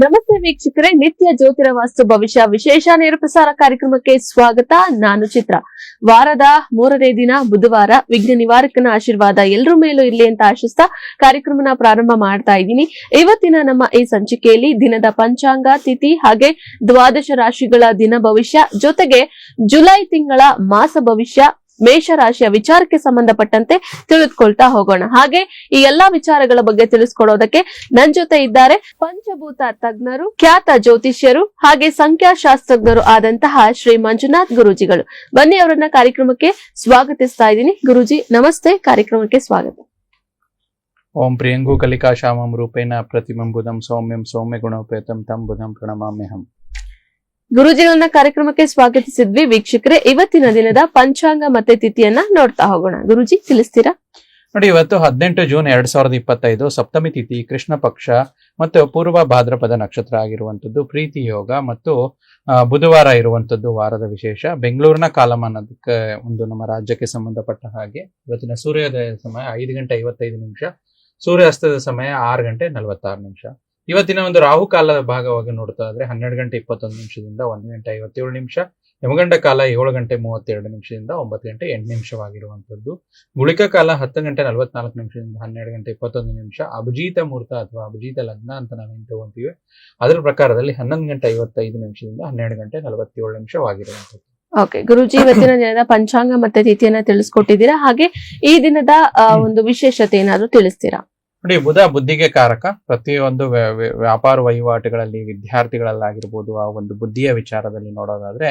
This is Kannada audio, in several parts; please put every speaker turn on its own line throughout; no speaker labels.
ನಮಸ್ತೆ ವೀಕ್ಷಕರೇ, ನಿತ್ಯ ಜ್ಯೋತಿರ ವಾಸ್ತು ಭವಿಷ್ಯ ವಿಶೇಷ ನೇರ ಪ್ರಸಾರ ಕಾರ್ಯಕ್ರಮಕ್ಕೆ ಸ್ವಾಗತ. ನಾನು ಚಿತ್ರ. ವಾರದ 3ನೇ ದಿನ ಬುಧವಾರ, ವಿಘ್ನ ನಿವಾರಕನ ಆಶೀರ್ವಾದ ಎಲ್ಲರ ಮೇಲೂ ಇರ್ಲಿ ಅಂತ ಆಶಿಸ್ತಾ ಕಾರ್ಯಕ್ರಮನ ಪ್ರಾರಂಭ ಮಾಡ್ತಾ ಇದ್ದೀನಿ. ಇವತ್ತಿನ ನಮ್ಮ ಈ ಸಂಚಿಕೆಯಲ್ಲಿ ದಿನದ ಪಂಚಾಂಗ, ತಿಥಿ ಹಾಗೆ ದ್ವಾದಶ ರಾಶಿಗಳ ದಿನ ಭವಿಷ್ಯ, ಜೊತೆಗೆ ಜುಲೈ ತಿಂಗಳ ಮಾಸ ಭವಿಷ್ಯ, ಮೇಷರಾಶಿಯ ವಿಚಾರಕ್ಕೆ ಸಂಬಂಧಪಟ್ಟಂತೆ ತಿಳಿದುಕೊಳ್ತಾ ಹೋಗೋಣ. ಹಾಗೆ ಈ ಎಲ್ಲಾ ವಿಚಾರಗಳ ಬಗ್ಗೆ ತಿಳಿಸ್ಕೊಡೋದಕ್ಕೆ ನನ್ ಜೊತೆ ಇದ್ದಾರೆ ಪಂಚಭೂತ ತಜ್ಞರು, ಖ್ಯಾತ ಜ್ಯೋತಿಷ್ಯರು ಹಾಗೆ ಸಂಖ್ಯಾಶಾಸ್ತ್ರಜ್ಞರು ಆದಂತಹ ಶ್ರೀ ಮಂಜುನಾಥ್ ಗುರೂಜಿಗಳು. ಬನ್ನಿ ಅವರನ್ನ ಕಾರ್ಯಕ್ರಮಕ್ಕೆ ಸ್ವಾಗತಿಸ್ತಾ ಇದ್ದೀನಿ. ಗುರೂಜಿ ನಮಸ್ತೆ, ಕಾರ್ಯಕ್ರಮಕ್ಕೆ ಸ್ವಾಗತ.
ಓಂ ಪ್ರಿಯಂಗು ಕಲಿಕಾ ಶ್ಯಾಮಂ ರೂಪೇಣ ಪ್ರತಿಮಂ ಬುಧಂ ಸೌಮ್ಯಂ ಸೌಮ್ಯ ಗುಣೋಪೇತಂ ತಂ ಬುಧಂ ಪ್ರಣಮಾಮ್ಯಹಂ.
ಗುರೂಜಿಗಳನ್ನ ಕಾರ್ಯಕ್ರಮಕ್ಕೆ ಸ್ವಾಗತಿಸಿದ್ವಿ. ವೀಕ್ಷಕರೇ, ಇವತ್ತಿನ ದಿನದ ಪಂಚಾಂಗ ಮತ್ತೆ ತಿಥಿಯನ್ನ ನೋಡ್ತಾ ಹೋಗೋಣ. ಗುರೂಜಿ ತಿಳಿಸ್ತೀರಾ?
ನೋಡಿ, ಇವತ್ತು 18 ಜೂನ್ 2025 ಸಪ್ತಮಿ ತಿಥಿ, ಕೃಷ್ಣ ಪಕ್ಷ ಮತ್ತು ಪೂರ್ವ ಭಾದ್ರಪದ ನಕ್ಷತ್ರ ಆಗಿರುವಂತದ್ದು, ಪ್ರೀತಿ ಯೋಗ ಮತ್ತು ಬುಧವಾರ ಇರುವಂತದ್ದು ವಾರದ ವಿಶೇಷ. ಬೆಂಗಳೂರಿನ ಕಾಲಮಾನಕ್ಕೆ ನಮ್ಮ ರಾಜ್ಯಕ್ಕೆ ಸಂಬಂಧಪಟ್ಟ ಹಾಗೆ ಇವತ್ತಿನ ಸೂರ್ಯೋದಯ ಸಮಯ 5:55, ಸೂರ್ಯಾಸ್ತದ ಸಮಯ 6:46. ಇವತ್ತಿನ ಒಂದು ರಾಹುಕಾಲದ ಭಾಗವಾಗಿ ನೋಡ್ತಾ ಇದ್ರೆ 12:21 1:57, ಯಮಗಂಡ ಕಾಲ 7:32 9:08 ಗುಳಿಕ ಕಾಲ 10:44 12:21. ಅಭಿಜಿತ ಮುಹೂರ್ತ ಅಥವಾ ಅಭಿಜಿತ ಲಗ್ನ ಅಂತ ನಾವೇನ್ ತಗೊಂತೀವಿ ಅದರ ಪ್ರಕಾರದಲ್ಲಿ 11:55 12:47
ಓಕೆ ಗುರೂಜಿ, ಇವತ್ತಿನ ದಿನದ ಪಂಚಾಂಗ ಮತ್ತೆ ತಿಥಿಯನ್ನ ತಿಳಿಸ್ಕೊಟ್ಟಿದ್ದೀರಾ. ಹಾಗೆ ಈ ದಿನದ ಒಂದು ವಿಶೇಷತೆ ಏನಾದ್ರು ತಿಳಿಸ್ತೀರಾ?
ನೋಡಿ, ಬುಧ ಬುದ್ಧಿಗೆ ಕಾರಕ. ಪ್ರತಿಯೊಂದು ವ್ಯಾಪಾರ ವಹಿವಾಟುಗಳಲ್ಲಿ, ವಿದ್ಯಾರ್ಥಿಗಳಲ್ಲಾಗಿರ್ಬೋದು, ಆ ಒಂದು ಬುದ್ಧಿಯ ವಿಚಾರದಲ್ಲಿ ನೋಡೋದಾದ್ರೆ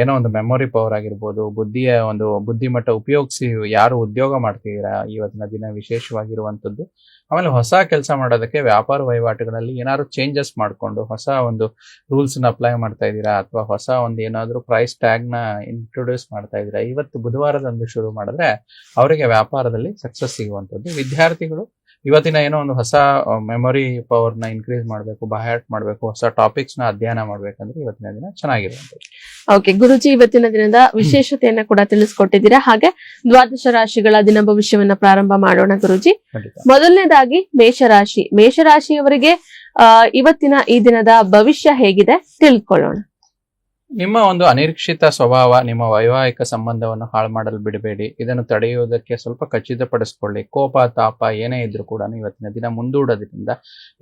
ಏನೋ ಒಂದು ಮೆಮೊರಿ ಪವರ್ ಆಗಿರ್ಬೋದು, ಬುದ್ಧಿಯ ಒಂದು ಬುದ್ಧಿಮಟ್ಟ ಉಪಯೋಗಿಸಿ ಯಾರು ಉದ್ಯೋಗ ಮಾಡ್ತಿದ್ದೀರಾ ಇವತ್ತಿನ ದಿನ ವಿಶೇಷವಾಗಿರುವಂತದ್ದು. ಆಮೇಲೆ ಹೊಸ ಕೆಲಸ ಮಾಡೋದಕ್ಕೆ ವ್ಯಾಪಾರ ವಹಿವಾಟುಗಳಲ್ಲಿ ಏನಾದ್ರು ಚೇಂಜಸ್ ಮಾಡ್ಕೊಂಡು ಹೊಸ ಒಂದು ರೂಲ್ಸ್ ನ ಅಪ್ಲೈ ಮಾಡ್ತಾ ಇದ್ದೀರಾ ಅಥವಾ ಹೊಸ ಒಂದು ಏನಾದ್ರು ಪ್ರೈಸ್ ಟ್ಯಾಗ್ ನ ಇಂಟ್ರೊಡ್ಯೂಸ್ ಮಾಡ್ತಾ ಇದ್ದೀರಾ, ಇವತ್ತು ಬುಧವಾರದಂದು ಶುರು ಮಾಡಿದ್ರೆ ಅವರಿಗೆ ವ್ಯಾಪಾರದಲ್ಲಿ ಸಕ್ಸಸ್ ಸಿಗುವಂತದ್ದು. ವಿದ್ಯಾರ್ಥಿಗಳು ಇವತ್ತಿನ ಏನೋ ಒಂದು ಹೊಸ ಮೆಮೊರಿ ಪವರ್ ನ ಇನ್ಕ್ರೀಸ್ ಮಾಡಬೇಕು, ಬಹ್ಯಾಟ್ ಮಾಡಬೇಕು, ಹೊಸ ಟಾಪಿಕ್ಸ್ ನ ಅಧ್ಯಯನ ಮಾಡ್ಬೇಕಂದ್ರೆ ಇವತ್ತಿನ ದಿನ ಚೆನ್ನಾಗಿರುವಂತದ್ದು.
ಓಕೆ ಗುರುಜಿ, ಇವತ್ತಿನ ದಿನದ ವಿಶೇಷತೆಯನ್ನ ಕೂಡ ತಿಳಿಸ್ಕೊಟ್ಟಿದ್ದೀರಾ. ಹಾಗೆ ದ್ವಾದಶ ರಾಶಿಗಳ ದಿನ ಭವಿಷ್ಯವನ್ನ ಪ್ರಾರಂಭ ಮಾಡೋಣ ಗುರುಜಿ. ಮೊದಲನೇದಾಗಿ ಮೇಷರಾಶಿಯವರಿಗೆ ಇವತ್ತಿನ ಈ ದಿನದ ಭವಿಷ್ಯ ಹೇಗಿದೆ ತಿಳ್ಕೊಳ್ಳೋಣ.
ನಿಮ್ಮ ಒಂದು ಅನಿರೀಕ್ಷಿತ ಸ್ವಭಾವ ನಿಮ್ಮ ವೈವಾಹಿಕ ಸಂಬಂಧವನ್ನು ಹಾಳು ಮಾಡಲು ಬಿಡಬೇಡಿ. ಇದನ್ನು ತಡೆಯುವುದಕ್ಕೆ ಸ್ವಲ್ಪ ಖಚಿತಪಡಿಸಿಕೊಳ್ಳಿ. ಕೋಪ ತಾಪ ಏನೇ ಇದ್ರೂ ಕೂಡ ಇವತ್ತಿನ ದಿನ ಮುಂದೂಡೋದ್ರಿಂದ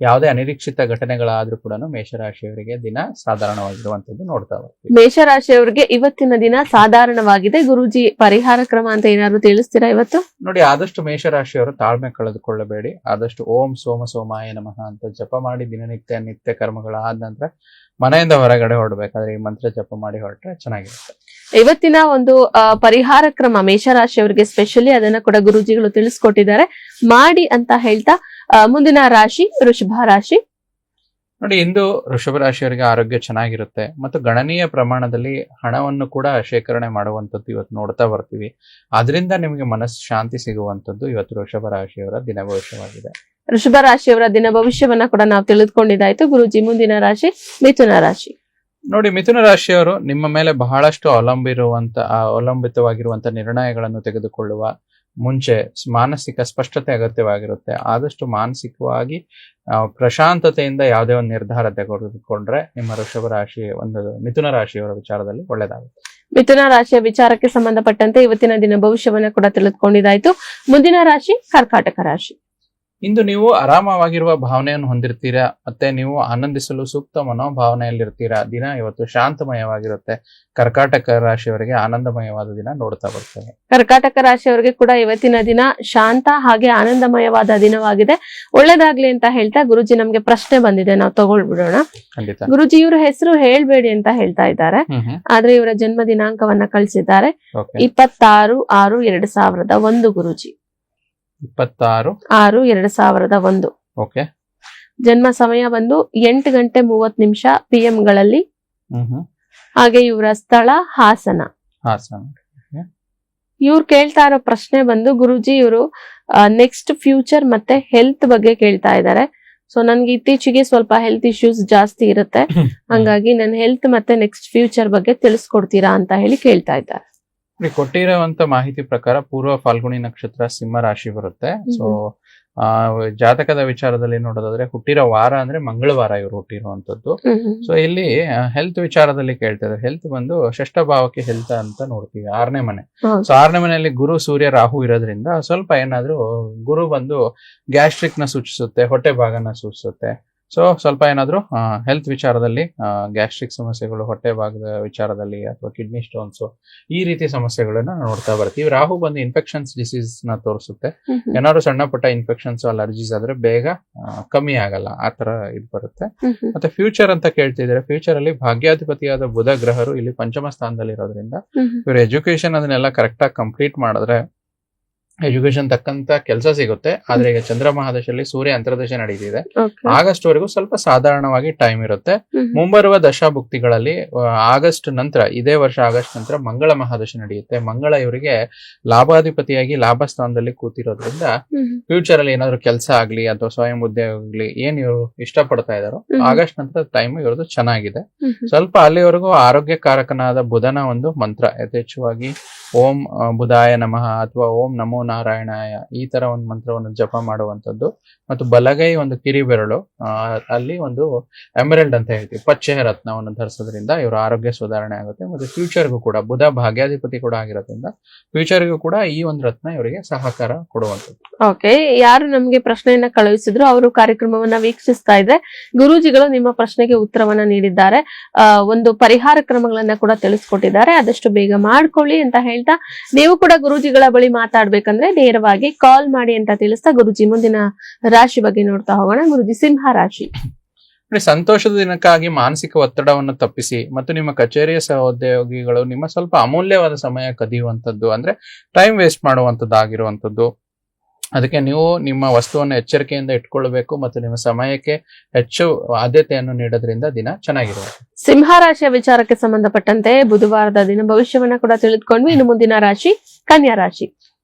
ಯಾವುದೇ ಅನಿರೀಕ್ಷಿತ ಘಟನೆಗಳಾದ್ರೂ ಕೂಡ ಮೇಷರಾಶಿಯವರಿಗೆ ದಿನ ಸಾಧಾರಣವಾಗಿರುವಂತದ್ದು ನೋಡ್ತಾ ಬರ್ತೀವಿ.
ಮೇಷರಾಶಿಯವರಿಗೆ ಇವತ್ತಿನ ದಿನ ಸಾಧಾರಣವಾಗಿದೆ. ಗುರೂಜಿ, ಪರಿಹಾರ ಕ್ರಮ ಅಂತ ಏನಾದ್ರು ತಿಳಿಸ್ತೀರಾ ಇವತ್ತು?
ನೋಡಿ, ಆದಷ್ಟು ಮೇಷರಾಶಿಯವರು ತಾಳ್ಮೆ ಕಳೆದುಕೊಳ್ಳಬೇಡಿ. ಆದಷ್ಟು ಓಂ ಸೋಮ ಸೋಮಾಯ ನಮಃ ಅಂತ ಜಪ ಮಾಡಿ ನಿತ್ಯ ಕರ್ಮಗಳಾದ ನಂತರ ಮನೆಯಿಂದ ಹೊರಗಡೆ ಹೊರಡ್ಬೇಕಾದ್ರೆ ಈ ಮಂತ್ರ ಜಪ ಮಾಡಿ ಹೊರಟ್ರೆ ಚೆನ್ನಾಗಿರುತ್ತೆ.
ಇವತ್ತಿನ ಒಂದು ಪರಿಹಾರ ಕ್ರಮ ಮೇಷರಾಶಿಯವರಿಗೆ ಸ್ಪೆಷಲಿ ಅದನ್ನ ಕೂಡ ಗುರೂಜಿಗಳು ತಿಳಿಸ್ಕೊಟ್ಟಿದ್ದಾರೆ, ಮಾಡಿ ಅಂತ ಹೇಳ್ತಾ ಮುಂದಿನ ರಾಶಿ ವೃಷಭ ರಾಶಿ.
ನೋಡಿ, ಇಂದು ವೃಷಭ ರಾಶಿಯವರಿಗೆ ಆರೋಗ್ಯ ಚೆನ್ನಾಗಿರುತ್ತೆ ಮತ್ತು ಗಣನೀಯ ಪ್ರಮಾಣದಲ್ಲಿ ಹಣವನ್ನು ಕೂಡ ಶೇಖರಣೆ ಮಾಡುವಂಥದ್ದು ಇವತ್ತು ನೋಡ್ತಾ ಬರ್ತೀವಿ. ಆದ್ರಿಂದ ನಿಮಗೆ ಮನಸ್ಸು ಶಾಂತಿ ಸಿಗುವಂಥದ್ದು ಇವತ್ತು ವೃಷಭ ರಾಶಿಯವರ ದಿನ ಭವಿಷ್ಯವಾಗಿದೆ.
ವೃಷಭ ರಾಶಿಯವರ ದಿನ ಭವಿಷ್ಯವನ್ನ ಕೂಡ ನಾವು ತಿಳಿದುಕೊಂಡಿದ್ದಾಯ್ತು. ಗುರೂಜಿ, ಮುಂದಿನ ರಾಶಿ ಮಿಥುನ ರಾಶಿ.
ನೋಡಿ, ಮಿಥುನ ರಾಶಿಯವರು ನಿಮ್ಮ ಮೇಲೆ ಬಹಳಷ್ಟು ಅವಲಂಬಿತವಾಗಿರುವಂತಹ ನಿರ್ಣಯಗಳನ್ನು ತೆಗೆದುಕೊಳ್ಳುವ ಮುಂಚೆ ಮಾನಸಿಕ ಸ್ಪಷ್ಟತೆ ಅಗತ್ಯವಾಗಿರುತ್ತೆ. ಆದಷ್ಟು ಮಾನಸಿಕವಾಗಿ ಪ್ರಶಾಂತತೆಯಿಂದ ಯಾವುದೇ ಒಂದು ನಿರ್ಧಾರ ತೆಗೆದುಕೊಂಡ್ರೆ ನಿಮ್ಮ ಮಿಥುನ ರಾಶಿಯವರ ವಿಚಾರದಲ್ಲಿ ಒಳ್ಳೆಯದಾಗುತ್ತೆ.
ಮಿಥುನ ರಾಶಿಯ ವಿಚಾರಕ್ಕೆ ಸಂಬಂಧಪಟ್ಟಂತೆ ಇವತ್ತಿನ ದಿನ ಭವಿಷ್ಯವನ್ನ ಕೂಡ ತಿಳಿದುಕೊಂಡಿದ್ದಾಯ್ತು. ಮುಂದಿನ ರಾಶಿ ಕರ್ಕಾಟಕ ರಾಶಿ.
ಇಂದು ನೀವು ಆರಾಮವಾಗಿರುವ ಭಾವನೆಯನ್ನು ಹೊಂದಿರ್ತೀರಾ ಮತ್ತೆ ನೀವು ಆನಂದಿಸಲು ಸೂಕ್ತ ಮನೋಭಾವನೆಯಲ್ಲಿರ್ತೀರಾ. ದಿನ ಇವತ್ತು ಶಾಂತಮಯವಾಗಿರುತ್ತೆ. ಕರ್ಕಾಟಕ ರಾಶಿಯವರಿಗೆ ಆನಂದಮಯವಾದ ದಿನ ನೋಡ್ತಾ ಬರ್ತೇವೆ.
ಕರ್ಕಾಟಕ ರಾಶಿಯವರಿಗೆ ಕೂಡ ಇವತ್ತಿನ ದಿನ ಶಾಂತ ಹಾಗೆ ಆನಂದಮಯವಾದ ದಿನವಾಗಿದೆ. ಒಳ್ಳೇದಾಗ್ಲಿ ಅಂತ ಹೇಳ್ತಾ ಗುರುಜಿ, ನಮ್ಗೆ ಪ್ರಶ್ನೆ ಬಂದಿದೆ, ನಾವು ತಗೊಳ್ಬಿಡೋಣ. ಗುರುಜಿ, ಇವರ ಹೆಸರು ಹೇಳ್ಬೇಡಿ ಅಂತ ಹೇಳ್ತಾ ಇದ್ದಾರೆ, ಆದ್ರೆ ಇವರ ಜನ್ಮ ದಿನಾಂಕವನ್ನ ಕಳಿಸಿದ್ದಾರೆ 26/6/2001. ಗುರುಜಿ,
26/6/2001. ಓಕೆ.
ಜನ್ಮ ಸಮಯ ಬಂದು 8:30 PM ಗಳಲ್ಲಿ. ಹಾಗೆ ಇವರ ಸ್ಥಳ ಹಾಸನ. ಇವ್ರು ಕೇಳ್ತಾ ಇರೋ ಪ್ರಶ್ನೆ ಬಂದು, ಗುರುಜಿ ಇವರು ನೆಕ್ಸ್ಟ್ ಫ್ಯೂಚರ್ ಮತ್ತೆ ಹೆಲ್ತ್ ಬಗ್ಗೆ ಕೇಳ್ತಾ ಇದ್ದಾರೆ. ಸೊ ನನ್ಗೆ ಇತ್ತೀಚೆಗೆ ಸ್ವಲ್ಪ ಹೆಲ್ತ್ ಇಶ್ಯೂಸ್ ಜಾಸ್ತಿ ಇರುತ್ತೆ, ಹಂಗಾಗಿ ನನ್ನ ಹೆಲ್ತ್ ಮತ್ತೆ ನೆಕ್ಸ್ಟ್ ಫ್ಯೂಚರ್ ಬಗ್ಗೆ ತಿಳಿಸ್ಕೊಡ್ತೀರಾ ಅಂತ ಹೇಳಿ ಕೇಳ್ತಾ ಇದ್ದಾರೆ.
ಕೊಟ್ಟಿರುವಂತ ಮಾಹಿತಿ ಪ್ರಕಾರ ಪೂರ್ವ ಫಾಲ್ಗುಣಿ ನಕ್ಷತ್ರ ಸಿಂಹ ರಾಶಿ ಬರುತ್ತೆ. ಸೊ ಜಾತಕದ ವಿಚಾರದಲ್ಲಿ ನೋಡೋದಾದ್ರೆ ಹುಟ್ಟಿರೋ ವಾರ ಅಂದ್ರೆ ಮಂಗಳವಾರ ಇವರು ಹುಟ್ಟಿರುವಂತದ್ದು. ಸೊ ಇಲ್ಲಿ ಹೆಲ್ತ್ ವಿಚಾರದಲ್ಲಿ ಕೇಳ್ತಾ ಇದ್ದಾರೆ. ಹೆಲ್ತ್ ಬಂದು ಷಷ್ಠ ಭಾವಕ್ಕೆ ಹೆಲ್ತ್ ಅಂತ ನೋಡ್ತೀವಿ, 6ನೇ ಮನೆ. ಸೊ 6ನೇ ಮನೆಯಲ್ಲಿ ಗುರು ಸೂರ್ಯ ರಾಹು ಇರೋದ್ರಿಂದ ಸ್ವಲ್ಪ ಏನಾದ್ರೂ ಗುರು ಬಂದು ಗ್ಯಾಸ್ಟ್ರಿಕ್ ನ ಸೂಚಿಸುತ್ತೆ, ಹೊಟ್ಟೆ ಭಾಗನ ಸೂಚಿಸುತ್ತೆ. ಸೊ ಸ್ವಲ್ಪ ಏನಾದ್ರು ಹೆಲ್ತ್ ವಿಚಾರದಲ್ಲಿ ಗ್ಯಾಸ್ಟ್ರಿಕ್ ಸಮಸ್ಯೆಗಳು, ಹೊಟ್ಟೆ ಭಾಗದ ವಿಚಾರದಲ್ಲಿ ಅಥವಾ ಕಿಡ್ನಿ ಸ್ಟೋನ್ಸ್ ಈ ರೀತಿ ಸಮಸ್ಯೆಗಳನ್ನ ನೋಡ್ತಾ ಬರ್ತೀವಿ. ರಾಹು ಬಂದು ಇನ್ಫೆಕ್ಷನ್ಸ್ ಡಿಸೀಸ್ ನ ತೋರಿಸುತ್ತೆ. ಏನಾದ್ರು ಸಣ್ಣ ಪುಟ್ಟ ಇನ್ಫೆಕ್ಷನ್ಸ್ ಅಲರ್ಜೀಸ್ ಆದ್ರೆ ಬೇಗ ಕಮ್ಮಿ ಆಗಲ್ಲ, ಆತರ ಇದು ಬರುತ್ತೆ. ಮತ್ತೆ ಫ್ಯೂಚರ್ ಅಂತ ಕೇಳ್ತಿದ್ರೆ, ಫ್ಯೂಚರ್ ಅಲ್ಲಿ ಭಾಗ್ಯಾಧಿಪತಿಯಾದ ಬುಧ ಗ್ರಹರು ಇಲ್ಲಿ ಪಂಚಮ ಸ್ಥಾನದಲ್ಲಿ ಇರೋದ್ರಿಂದ ಇವರು ಎಜುಕೇಶನ್ ಅದನ್ನೆಲ್ಲ ಕರೆಕ್ಟ್ ಆಗಿ ಕಂಪ್ಲೀಟ್ ಮಾಡಿದ್ರೆ ಎಜುಕೇಶನ್ ತಕ್ಕಂತ ಕೆಲಸ ಸಿಗುತ್ತೆ. ಆದ್ರೆ ಈಗ ಚಂದ್ರ ಮಹಾದಶಲ್ಲಿ ಸೂರ್ಯ ಅಂತರ್ದಶ ನಡೀತಿದೆ. ಆಗಸ್ಟ್ ವರೆಗೂ ಸ್ವಲ್ಪ ಸಾಧಾರಣವಾಗಿ ಟೈಮ್ ಇರುತ್ತೆ. ಮುಂಬರುವ ದಶಾಭುಕ್ತಿಗಳಲ್ಲಿ ಆಗಸ್ಟ್ ನಂತರ, ಇದೇ ವರ್ಷ ಆಗಸ್ಟ್ ನಂತರ ಮಂಗಳ ಮಹಾದಶ ನಡೆಯುತ್ತೆ. ಮಂಗಳ ಇವರಿಗೆ ಲಾಭಾಧಿಪತಿಯಾಗಿ ಲಾಭ ಸ್ಥಾನದಲ್ಲಿ ಕೂತಿರೋದ್ರಿಂದ ಫ್ಯೂಚರ್ ಅಲ್ಲಿ ಏನಾದ್ರು ಕೆಲಸ ಆಗ್ಲಿ ಅಥವಾ ಸ್ವಯಂ ಉದ್ಯೋಗ ಆಗ್ಲಿ ಏನ್ ಇವರು ಇಷ್ಟಪಡ್ತಾ ಇದಾರೋ ಆಗಸ್ಟ್ ನಂತರ ಟೈಮ್ ಇವ್ರದ್ದು ಚೆನ್ನಾಗಿದೆ. ಸ್ವಲ್ಪ ಅಲ್ಲಿವರೆಗೂ ಆರೋಗ್ಯಕಾರಕನಾದ ಬುಧನ ಒಂದು ಮಂತ್ರ ಯಥೇಚ್ಛವಾಗಿ ಓಂ ಬುಧಾಯ ನಮಃ ಅಥವಾ ಓಂ ನಮೋ ನಾರಾಯಣಾಯ ಈ ತರ ಒಂದು ಮಂತ್ರವನ್ನು ಜಪ ಮಾಡುವಂತದ್ದು. ಮತ್ತು ಬಲಗೈ ಒಂದು ಕಿರಿಬೆರಳು ಅಲ್ಲಿ ಒಂದು ಎಮರಲ್ಡ್ ಅಂತ ಹೇಳ್ತೀವಿ, ಪಚ್ಚೆ ರತ್ನವನ್ನು ಧರಿಸೋದ್ರಿಂದ ಇವರ ಆರೋಗ್ಯ ಸುಧಾರಣೆ ಆಗುತ್ತೆ. ಮತ್ತೆ ಫ್ಯೂಚರ್ಗೂ ಕೂಡ ಬುಧ ಭಾಗ್ಯಾಧಿಪತಿ ಕೂಡ ಆಗಿರೋದ್ರಿಂದ ಫ್ಯೂಚರ್ಗೂ ಕೂಡ ಈ ಒಂದು ರತ್ನ ಇವರಿಗೆ ಸಹಕಾರ ಕೊಡುವಂಥದ್ದು.
ಓಕೆ, ಯಾರು ನಮ್ಗೆ ಪ್ರಶ್ನೆಯನ್ನ ಕಳುಹಿಸಿದ್ರು ಅವರು ಕಾರ್ಯಕ್ರಮವನ್ನ ವೀಕ್ಷಿಸ್ತಾ ಇದ್ರೆ ಗುರೂಜಿಗಳು ನಿಮ್ಮ ಪ್ರಶ್ನೆಗೆ ಉತ್ತರವನ್ನ ನೀಡಿದ್ದಾರೆ. ಒಂದು ಪರಿಹಾರ ಕ್ರಮಗಳನ್ನ ಕೂಡ ತಿಳಿಸ್ಕೊಟ್ಟಿದ್ದಾರೆ. ಆದಷ್ಟು ಬೇಗ ಮಾಡ್ಕೊಳ್ಳಿ ಅಂತ ಹೇಳ್ತಾ, ನೀವು ಕೂಡ ಗುರೂಜಿಗಳ ಬಳಿ ಮಾತಾಡ್ಬೇಕಂದ್ರೆ ನೇರವಾಗಿ ಕಾಲ್ ಮಾಡಿ ಅಂತ ತಿಳಿಸ್ತಾ ಗುರೂಜಿ ಮುಂದಿನ ರಾಶಿ ಬಗ್ಗೆ ನೋಡ್ತಾ ಹೋಗೋಣ. ಗುರೂಜಿ, ಸಿಂಹ ರಾಶಿ.
ಸಂತೋಷದ ದಿನಕ್ಕಾಗಿ ಮಾನಸಿಕ ಒತ್ತಡವನ್ನು ತಪ್ಪಿಸಿ ಮತ್ತು ನಿಮ್ಮ ಕಚೇರಿಯ ಸಹೋದ್ಯೋಗಿಗಳು ನಿಮ್ಮ ಸ್ವಲ್ಪ ಅಮೂಲ್ಯವಾದ ಸಮಯ ಕದಿಯುವಂಥದ್ದು, ಅಂದ್ರೆ ಟೈಮ್ ವೇಸ್ಟ್ ಮಾಡುವಂಥದ್ದು ಆಗಿರುವಂಥದ್ದು. ಅದಕ್ಕೆ ನೀವು ನಿಮ್ಮ ವಸ್ತುವನ್ನು ಎಚ್ಚರಿಕೆಯಿಂದ ಇಟ್ಕೊಳ್ಬೇಕು ಮತ್ತು ನಿಮ್ಮ ಸಮಯಕ್ಕೆ ಹೆಚ್ಚು ಆದ್ಯತೆಯನ್ನು ನೀಡೋದ್ರಿಂದ ದಿನ ಚೆನ್ನಾಗಿರುತ್ತೆ.
ಸಿಂಹ ರಾಶಿಯ ವಿಚಾರಕ್ಕೆ ಸಂಬಂಧಪಟ್ಟಂತೆ ಬುಧವಾರದ ದಿನ ಭವಿಷ್ಯವನ್ನ ಕೂಡ ತಿಳಿದುಕೊಂಡ್ವಿ. ಇನ್ನು ಮುಂದಿನ ರಾಶಿ ಕನ್ಯಾ ರಾಶಿ.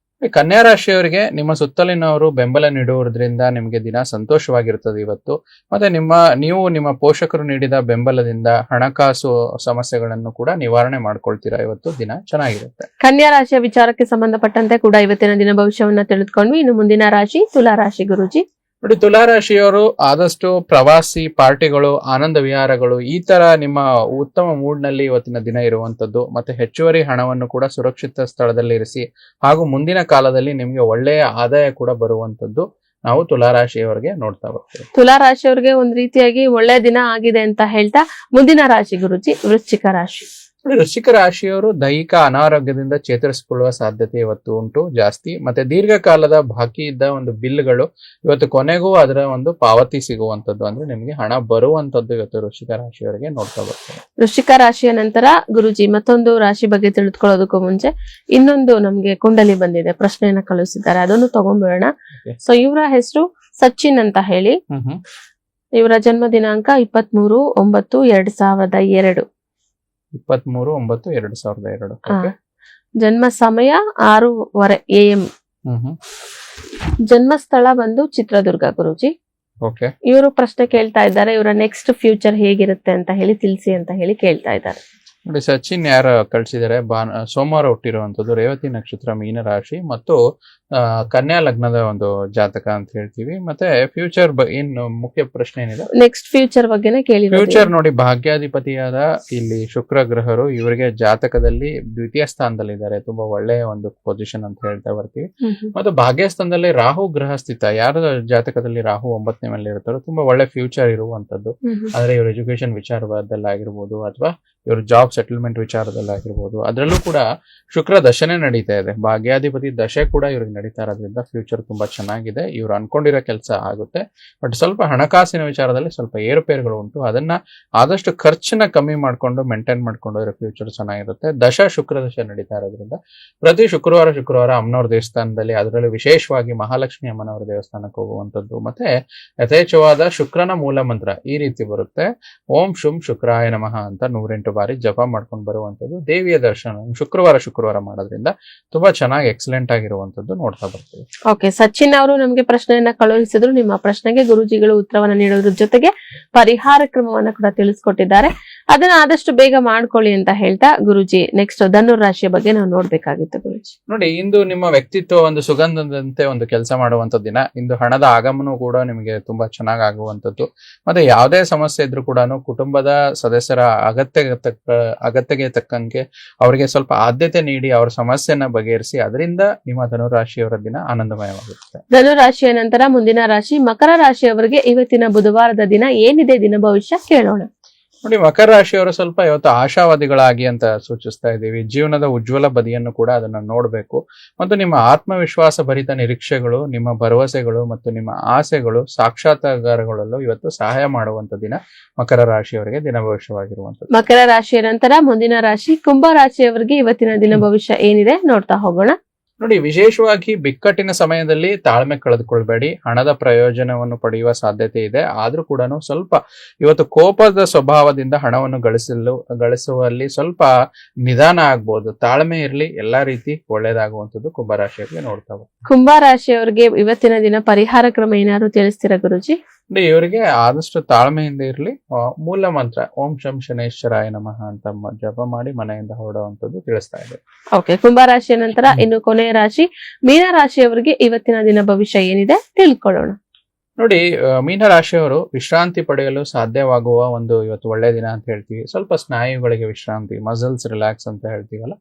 ಕನ್ಯಾ ರಾಶಿಯವರಿಗೆ ನಿಮ್ಮ ಸುತ್ತಲಿನವರು ಬೆಂಬಲ ನೀಡುವುದರಿಂದ ನಿಮಗೆ ದಿನ ಸಂತೋಷವಾಗಿರುತ್ತದೆ ಇವತ್ತು. ಮತ್ತೆ ನೀವು ನಿಮ್ಮ ಪೋಷಕರು ನೀಡಿದ ಬೆಂಬಲದಿಂದ ಹಣಕಾಸು ಸಮಸ್ಯೆಗಳನ್ನು ಕೂಡ ನಿವಾರಣೆ ಮಾಡ್ಕೊಳ್ತೀರಾ. ಇವತ್ತು ದಿನ ಚೆನ್ನಾಗಿರುತ್ತೆ.
ಕನ್ಯಾ ರಾಶಿಯ ವಿಚಾರಕ್ಕೆ ಸಂಬಂಧಪಟ್ಟಂತೆ ಕೂಡ ಇವತ್ತಿನ ದಿನ ಭವಿಷ್ಯವನ್ನ ತಿಳಿದುಕೊಂಡ್ವಿ. ಇನ್ನು ಮುಂದಿನ ರಾಶಿ ತುಲಾ ರಾಶಿ. ಗುರೂಜಿ,
ನೋಡಿ, ತುಲಾರಾಶಿಯವರು ಆದಷ್ಟು ಪ್ರವಾಸಿ, ಪಾರ್ಟಿಗಳು, ಆನಂದ ವಿಹಾರಗಳು ಈ ತರ ನಿಮ್ಮ ಉತ್ತಮ ಮೂಡ್ ನಲ್ಲಿ ಇವತ್ತಿನ ದಿನ ಇರುವಂತದ್ದು. ಮತ್ತೆ ಹೆಚ್ಚುವರಿ ಹಣವನ್ನು ಕೂಡ ಸುರಕ್ಷಿತ ಸ್ಥಳದಲ್ಲಿ ಇರಿಸಿ ಹಾಗೂ ಮುಂದಿನ ಕಾಲದಲ್ಲಿ ನಿಮ್ಗೆ ಒಳ್ಳೆಯ ಆದಾಯ ಕೂಡ ಬರುವಂತದ್ದು ನಾವು ತುಲಾರಾಶಿಯವರಿಗೆ ನೋಡ್ತಾ ಬರ್ತೀವಿ.
ತುಲಾರಾಶಿಯವರಿಗೆ ಒಂದ್ ರೀತಿಯಾಗಿ ಒಳ್ಳೆ ದಿನ ಆಗಿದೆ ಅಂತ ಹೇಳ್ತಾ ಮುಂದಿನ ರಾಶಿ ಗುರುಜಿ ವೃಶ್ಚಿಕ ರಾಶಿ.
ವೃಶ್ಚಿಕ ರಾಶಿಯವರು ದೈಹಿಕ ಅನಾರೋಗ್ಯದಿಂದ ಚೇತರಿಸಿಕೊಳ್ಳುವ ಸಾಧ್ಯತೆ ಇವತ್ತು ಉಂಟು ಜಾಸ್ತಿ. ಮತ್ತೆ ದೀರ್ಘಕಾಲದ ಬಾಕಿ ಇದ್ದ ಒಂದು ಬಿಲ್ಗಳು ಇವತ್ತು ಕೊನೆಗೂ ಅದರ ಒಂದು ಪಾವತಿ ಸಿಗುವಂತದ್ದು, ಅಂದ್ರೆ ನಿಮ್ಗೆ ಹಣ ಬರುವಂತದ್ದು ಇವತ್ತು ವೃಶ್ಚಿಕ ರಾಶಿಯವರಿಗೆ ನೋಡ್ತಾ ಬರ್ತಾರೆ.
ವೃಶ್ಚಿಕ ರಾಶಿಯ ನಂತರ ಗುರುಜಿ ಮತ್ತೊಂದು ರಾಶಿ ಬಗ್ಗೆ ತಿಳಿದುಕೊಳ್ಳೋದಕ್ಕೂ ಮುಂಚೆ ಇನ್ನೊಂದು ನಮ್ಗೆ ಕುಂಡಲಿ ಬಂದಿದೆ, ಪ್ರಶ್ನೆಯನ್ನ ಕಳುಹಿಸಿದ್ದಾರೆ, ಅದನ್ನು ತಗೊಂಡ್ಬಿಡೋಣ. ಸೊ ಇವರ ಹೆಸರು ಸಚಿನ್ ಅಂತ ಹೇಳಿ, ಇವರ ಜನ್ಮ ದಿನಾಂಕ 23/9/2002.
23/9/2002.
ಜನ್ಮ ಸಮಯ 6:30 AM. ಜನ್ಮ ಸ್ಥಳ ಬಂದು ಚಿತ್ರದುರ್ಗ. ಗುರುಜಿ, ಇವರು ಪ್ರಶ್ನೆ ಕೇಳ್ತಾ ಇದ್ದಾರೆ, ಇವರ ನೆಕ್ಸ್ಟ್ ಫ್ಯೂಚರ್ ಹೇಗಿರುತ್ತೆ ಅಂತ ಹೇಳಿ ತಿಳಿಸಿ ಅಂತ ಹೇಳಿ ಕೇಳ್ತಾ ಇದ್ದಾರೆ.
ನೋಡಿ, ಸಚಿನ್ ಯಾರು ಕಳ್ಸಿದ್ದಾರೆ, ಸೋಮವಾರ ಹುಟ್ಟಿರುವಂತದ್ದು, ರೇವತಿ ನಕ್ಷತ್ರ, ಮೀನ ರಾಶಿ ಮತ್ತು ಕನ್ಯಾ ಲಗ್ನದ ಒಂದು ಜಾತಕ ಅಂತ ಹೇಳ್ತೀವಿ. ಮತ್ತೆ ಫ್ಯೂಚರ್ ಏನು ಮುಖ್ಯ ಪ್ರಶ್ನೆ ಏನಿದೆ,
ನೆಕ್ಸ್ಟ್ ಫ್ಯೂಚರ್ ಬಗ್ಗೆನೇ ಕೇಳಿ.
ಫ್ಯೂಚರ್ ನೋಡಿ, ಭಾಗ್ಯಾಧಿಪತಿಯಾದ ಇಲ್ಲಿ ಶುಕ್ರ ಗ್ರಹರು ಇವರಿಗೆ ಜಾತಕದಲ್ಲಿ ದ್ವಿತೀಯ ಸ್ಥಾನದಲ್ಲಿದ್ದಾರೆ, ತುಂಬಾ ಒಳ್ಳೆಯ ಒಂದು ಪೊಸಿಷನ್ ಅಂತ ಹೇಳ್ತಾ ಬರ್ತೀವಿ. ಮತ್ತು ಭಾಗ್ಯಸ್ಥಾನದಲ್ಲಿ ರಾಹು ಗ್ರಹ ಸ್ಥಿತ, ಯಾರ ಜಾತಕದಲ್ಲಿ ರಾಹು 9ನೇ ಮನೆಯಲ್ಲಿ ಇರ್ತಾರೋ ತುಂಬಾ ಒಳ್ಳೆ ಫ್ಯೂಚರ್ ಇರುವಂತದ್ದು. ಆದ್ರೆ ಇವ್ರ ಎಜುಕೇಶನ್ ವಿಚಾರದಲ್ಲಾಗಿರ್ಬೋದು ಅಥವಾ ಇವ್ರ ಜಾಬ್ ಸೆಟಲ್ಮೆಂಟ್ ವಿಚಾರದಲ್ಲಾಗಿರ್ಬೋದು, ಅದರಲ್ಲೂ ಕೂಡ ಶುಕ್ರ ದಶನೆ ನಡೀತಾ ಇದೆ, ಭಾಗ್ಯಾಧಿಪತಿ ದಶೆ ಕೂಡ ಇವ್ರಿಗೆ ನಡೀತಾ ಇರೋದ್ರಿಂದ ಫ್ಯೂಚರ್ ತುಂಬಾ ಚೆನ್ನಾಗಿದೆ. ಇವ್ರು ಅನ್ಕೊಂಡಿರೋ ಕೆಲಸ ಆಗುತ್ತೆ. ಬಟ್ ಸ್ವಲ್ಪ ಹಣಕಾಸಿನ ವಿಚಾರದಲ್ಲಿ ಸ್ವಲ್ಪ ಏರುಪೇರುಗಳು ಉಂಟು. ಅದನ್ನ ಆದಷ್ಟು ಖರ್ಚನ್ನ ಕಮ್ಮಿ ಮಾಡ್ಕೊಂಡು ಮೇಂಟೈನ್ ಮಾಡ್ಕೊಂಡು ಇರೋ ಫ್ಯೂಚರ್ ಚೆನ್ನಾಗಿರುತ್ತೆ. ಶುಕ್ರ ದಶೆ ನಡೀತಾ ಇರೋದ್ರಿಂದ ಪ್ರತಿ ಶುಕ್ರವಾರ ಅಮ್ಮನವ್ರ ದೇವಸ್ಥಾನದಲ್ಲಿ, ಅದರಲ್ಲಿ ವಿಶೇಷವಾಗಿ ಮಹಾಲಕ್ಷ್ಮಿ ಅಮ್ಮನವರ ದೇವಸ್ಥಾನಕ್ಕೆ ಹೋಗುವಂತದ್ದು. ಮತ್ತೆ ಯಥೇಚ್ಛವಾದ ಶುಕ್ರನ ಮೂಲ ಮಂತ್ರ ಈ ರೀತಿ ಬರುತ್ತೆ, ಓಂ ಶುಂ ಶುಕ್ರಾಯ ನಮಃ ಅಂತ 108 ಬಾರಿ ಜಪ ಮಾಡ್ಕೊಂಡು ಬರುವಂತದ್ದು. ದೇವಿಯ ದರ್ಶನ ಶುಕ್ರವಾರ ಮಾಡೋದ್ರಿಂದ ತುಂಬಾ ಚೆನ್ನಾಗಿ ಎಕ್ಸಲೆಂಟ್ ಆಗಿರುವಂತದ್ದು ನೋಡ್ತಾ ಬರ್ತೀವಿ.
ಓಕೆ, ಸಚಿನ್ ಅವರು ನಮ್ಗೆ ಪ್ರಶ್ನೆಯನ್ನ ಕಳುಹಿಸಿದ್ರು. ನಿಮ್ಮ ಪ್ರಶ್ನೆಗೆ ಗುರುಜಿಗಳು ಉತ್ತರವನ್ನ ನೀಡೋದ್ರ ಜೊತೆಗೆ ಪರಿಹಾರ ಕ್ರಮವನ್ನ ಕೂಡ ತಿಳಿಸ್ಕೊಟ್ಟಿದ್ದಾರೆ. ಅದನ್ನ ಆದಷ್ಟು ಬೇಗ ಮಾಡ್ಕೊಳ್ಳಿ ಅಂತ ಹೇಳ್ತಾ ಗುರುಜಿ ನೆಕ್ಸ್ಟ್ ಧನುರ್ ರಾಶಿಯ ಬಗ್ಗೆ ನಾವು ನೋಡ್ಬೇಕಾಗಿತ್ತು ಗುರುಜಿ.
ನೋಡಿ, ಇಂದು ನಿಮ್ಮ ವ್ಯಕ್ತಿತ್ವ ಒಂದು ಸುಗಂಧದಂತೆ ಒಂದು ಕೆಲಸ ಮಾಡುವಂತ ದಿನ. ಇಂದು ಹಣದ ಆಗಮನ ಕೂಡ ನಿಮಗೆ ತುಂಬಾ ಚೆನ್ನಾಗಿ ಆಗುವಂತದ್ದು. ಮತ್ತೆ ಯಾವುದೇ ಸಮಸ್ಯೆ ಇದ್ರೂ ಕೂಡ ಕುಟುಂಬದ ಸದಸ್ಯರ ಅಗತ್ಯಗೆ ತಕ್ಕಂಗೆ ಅವರಿಗೆ ಸ್ವಲ್ಪ ಆದ್ಯತೆ ನೀಡಿ ಅವರ ಸಮಸ್ಯೆನ ಬಗೆಹರಿಸಿ ಅದರಿಂದ ನಿಮ್ಮ ಧನುರಾಶಿಯವರ ದಿನ ಆನಂದಮಯವಾಗುತ್ತೆ.
ಧನುರಾಶಿಯ ನಂತರ ಮುಂದಿನ ರಾಶಿ ಮಕರ ರಾಶಿಯವರಿಗೆ ಇವತ್ತಿನ ಬುಧವಾರದ ದಿನ ಏನಿದೆ ದಿನ ಭವಿಷ್ಯ ಕೇಳೋಣ.
ನೋಡಿ, ಮಕರ ರಾಶಿಯವರು ಸ್ವಲ್ಪ ಇವತ್ತು ಆಶಾವಾದಿಗಳಾಗಿ ಅಂತ ಸೂಚಿಸ್ತಾ ಇದ್ದೀವಿ. ಜೀವನದ ಉಜ್ವಲ ಬದಿಯನ್ನು ಕೂಡ ಅದನ್ನ ನೋಡ್ಬೇಕು. ಮತ್ತು ನಿಮ್ಮ ಆತ್ಮವಿಶ್ವಾಸ ಭರಿತ ನಿರೀಕ್ಷೆಗಳು, ನಿಮ್ಮ ಭರವಸೆಗಳು ಮತ್ತು ನಿಮ್ಮ ಆಸೆಗಳು ಸಾಕ್ಷಾತ್ಕಾರಗಳಲ್ಲೂ ಇವತ್ತು ಸಹಾಯ ಮಾಡುವಂತ ದಿನ ಮಕರ ರಾಶಿಯವರಿಗೆ ದಿನ ಭವಿಷ್ಯವಾಗಿರುವಂತದ್ದು.
ಮಕರ ರಾಶಿಯ ನಂತರ ಮುಂದಿನ ರಾಶಿ ಕುಂಭ ರಾಶಿಯವರಿಗೆ ಇವತ್ತಿನ ದಿನ ಭವಿಷ್ಯ ಏನಿದೆ ನೋಡ್ತಾ ಹೋಗೋಣ.
ನೋಡಿ, ವಿಶೇಷವಾಗಿ ಬಿಕ್ಕಟ್ಟಿನ ಸಮಯದಲ್ಲಿ ತಾಳ್ಮೆ ಕಳೆದುಕೊಳ್ಬೇಡಿ. ಹಣದ ಪ್ರಯೋಜನವನ್ನು ಪಡೆಯುವ ಸಾಧ್ಯತೆ ಇದೆ. ಆದ್ರೂ ಕೂಡ ಸ್ವಲ್ಪ ಇವತ್ತು ಕೋಪದ ಸ್ವಭಾವದಿಂದ ಹಣವನ್ನು ಗಳಿಸುವಲ್ಲಿ ಸ್ವಲ್ಪ ನಿಧಾನ ಆಗ್ಬಹುದು. ತಾಳ್ಮೆ ಇರ್ಲಿ, ಎಲ್ಲಾ ರೀತಿ ಒಳ್ಳೇದಾಗುವಂಥದ್ದು ಕುಂಭರಾಶಿಯವರಿಗೆ ನೋಡ್ತಾ ಹೋಗ್ತೀವಿ.
ಕುಂಭ ರಾಶಿಯವರಿಗೆ ಇವತ್ತಿನ ದಿನ ಪರಿಹಾರ ಕ್ರಮ ಏನಾದ್ರು ತಿಳಿಸ್ತೀರಾ ಗುರುಜಿ?
ಇವರಿಗೆ ಆದಷ್ಟು ತಾಳ್ಮೆಯಿಂದ ಇರ್ಲಿ. ಮೂಲ ಮಂತ್ರ ಓಂ ಶಂ ಶನೇಶ್ವರಾಯ ನಮಃ ಅಂತ ಜಪ ಮಾಡಿ ಮನೆಯಿಂದ ಹೊರಡುವಂಥದ್ದು ತಿಳಿಸ್ತಾ ಇದೆ.
ಓಕೆ, ಕುಂಭ ರಾಶಿಯ ನಂತರ ಇನ್ನು ಕೊನೆಯ ರಾಶಿ ಮೀನ ರಾಶಿಯವರಿಗೆ ಇವತ್ತಿನ ದಿನ ಭವಿಷ್ಯ ಏನಿದೆ ತಿಳ್ಕೊಳ್ಳೋಣ.
ನೋಡಿ, ಮೀನ ರಾಶಿಯವರು ವಿಶ್ರಾಂತಿ ಪಡೆಯಲು ಸಾಧ್ಯವಾಗುವ ಒಂದು ಇವತ್ತು ಒಳ್ಳೆ ದಿನ ಅಂತ ಹೇಳ್ತೀವಿ. ಸ್ವಲ್ಪ ಸ್ನಾಯುಗಳಿಗೆ ವಿಶ್ರಾಂತಿ, ಮಸಲ್ಸ್ ರಿಲ್ಯಾಕ್ಸ್ ಅಂತ ಹೇಳ್ತೀವಲ್ಲ,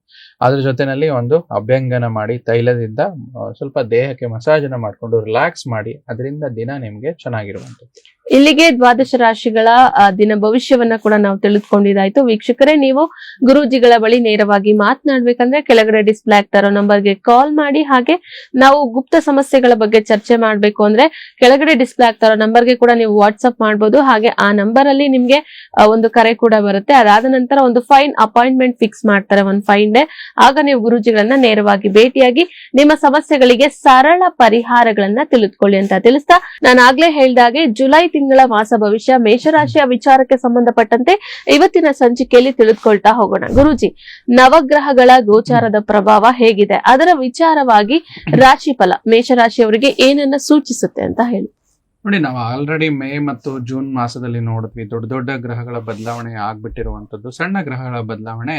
ಅದ್ರ ಜೊತೆನಲ್ಲಿ ಒಂದು ಅಭ್ಯಂಗನ ಮಾಡಿ ತೈಲದಿಂದ ಸ್ವಲ್ಪ ದೇಹಕ್ಕೆ ಮಸಾಜನ ಮಾಡಿಕೊಂಡು ರಿಲ್ಯಾಕ್ಸ್ ಮಾಡಿ, ಅದರಿಂದ ದಿನ ನಿಮ್ಗೆ ಚೆನ್ನಾಗಿರುವಂಥದ್ದು.
ಇಲ್ಲಿಗೆ ದ್ವಾದಶ ರಾಶಿಗಳ ದಿನ ಭವಿಷ್ಯವನ್ನ ಕೂಡ ನಾವು ತಿಳಿದುಕೊಂಡಿದ್ದಾಯ್ತು. ವೀಕ್ಷಕರೇ, ನೀವು ಗುರೂಜಿಗಳ ಬಳಿ ನೇರವಾಗಿ ಮಾತನಾಡ್ಬೇಕಂದ್ರೆ ಕೆಳಗಡೆ ಡಿಸ್ಪ್ಲೇ ಆಗ್ತಾ ಇರೋ ನಂಬರ್ಗೆ ಕಾಲ್ ಮಾಡಿ. ಹಾಗೆ ನಾವು ಗುಪ್ತ ಸಮಸ್ಯೆಗಳ ಬಗ್ಗೆ ಚರ್ಚೆ ಮಾಡ್ಬೇಕು ಅಂದ್ರೆ ಕೆಳಗಡೆ ಡಿಸ್ಪ್ಲೇ ಆಗ್ತಾ ಇರೋ ನಂಬರ್ಗೆ ಕೂಡ ನೀವು ವಾಟ್ಸ್ಆಪ್ ಮಾಡಬಹುದು. ಹಾಗೆ ಆ ನಂಬರ್ ಅಲ್ಲಿ ನಿಮ್ಗೆ ಒಂದು ಕರೆ ಕೂಡ ಬರುತ್ತೆ. ಅದಾದ ನಂತರ ಒಂದು ಫೈನ್ ಅಪಾಯಿಂಟ್ಮೆಂಟ್ ಫಿಕ್ಸ್ ಮಾಡ್ತಾರೆ, ಒಂದು 5 ಡೇ. ಆಗ ನೀವು ಗುರೂಜಿಗಳನ್ನ ನೇರವಾಗಿ ಭೇಟಿಯಾಗಿ ನಿಮ್ಮ ಸಮಸ್ಯೆಗಳಿಗೆ ಸರಳ ಪರಿಹಾರಗಳನ್ನ ತಿಳಿದುಕೊಳ್ಳಿ ಅಂತ ತಿಳಿಸ್ತಾ, ನಾನು ಆಗ್ಲೇ ಹೇಳ್ದಾಗೆ ಜುಲೈ ತಿಂಗಳ ಮಾಸ ಭವಿಷ್ಯ ಮೇಷರಾಶಿಯ ವಿಚಾರಕ್ಕೆ ಸಂಬಂಧಪಟ್ಟಂತೆ ಇವತ್ತಿನ ಸಂಚಿಕೆಯಲ್ಲಿ ತಿಳಿದುಕೊಳ್ತಾ ಹೋಗೋಣ. ಗುರೂಜಿ, ನವಗ್ರಹಗಳ ಗೋಚಾರದ ಪ್ರಭಾವ ಹೇಗಿದೆ, ಅದರ ವಿಚಾರವಾಗಿ ರಾಶಿಫಲ ಮೇಷರಾಶಿಯವರಿಗೆ ಏನನ್ನ ಸೂಚಿಸುತ್ತೆ ಅಂತ ಹೇಳಿ.
ನೋಡಿ, ನಾವು ಆಲ್ರೆಡಿ ಮೇ ಮತ್ತು ಜೂನ್ ಮಾಸದಲ್ಲಿ ನೋಡಿದ್ವಿ. ದೊಡ್ಡ ದೊಡ್ಡ ಗ್ರಹಗಳ ಬದಲಾವಣೆ ಆಗ್ಬಿಟ್ಟಿರುವಂತದ್ದು. ಸಣ್ಣ ಗ್ರಹಗಳ ಬದಲಾವಣೆ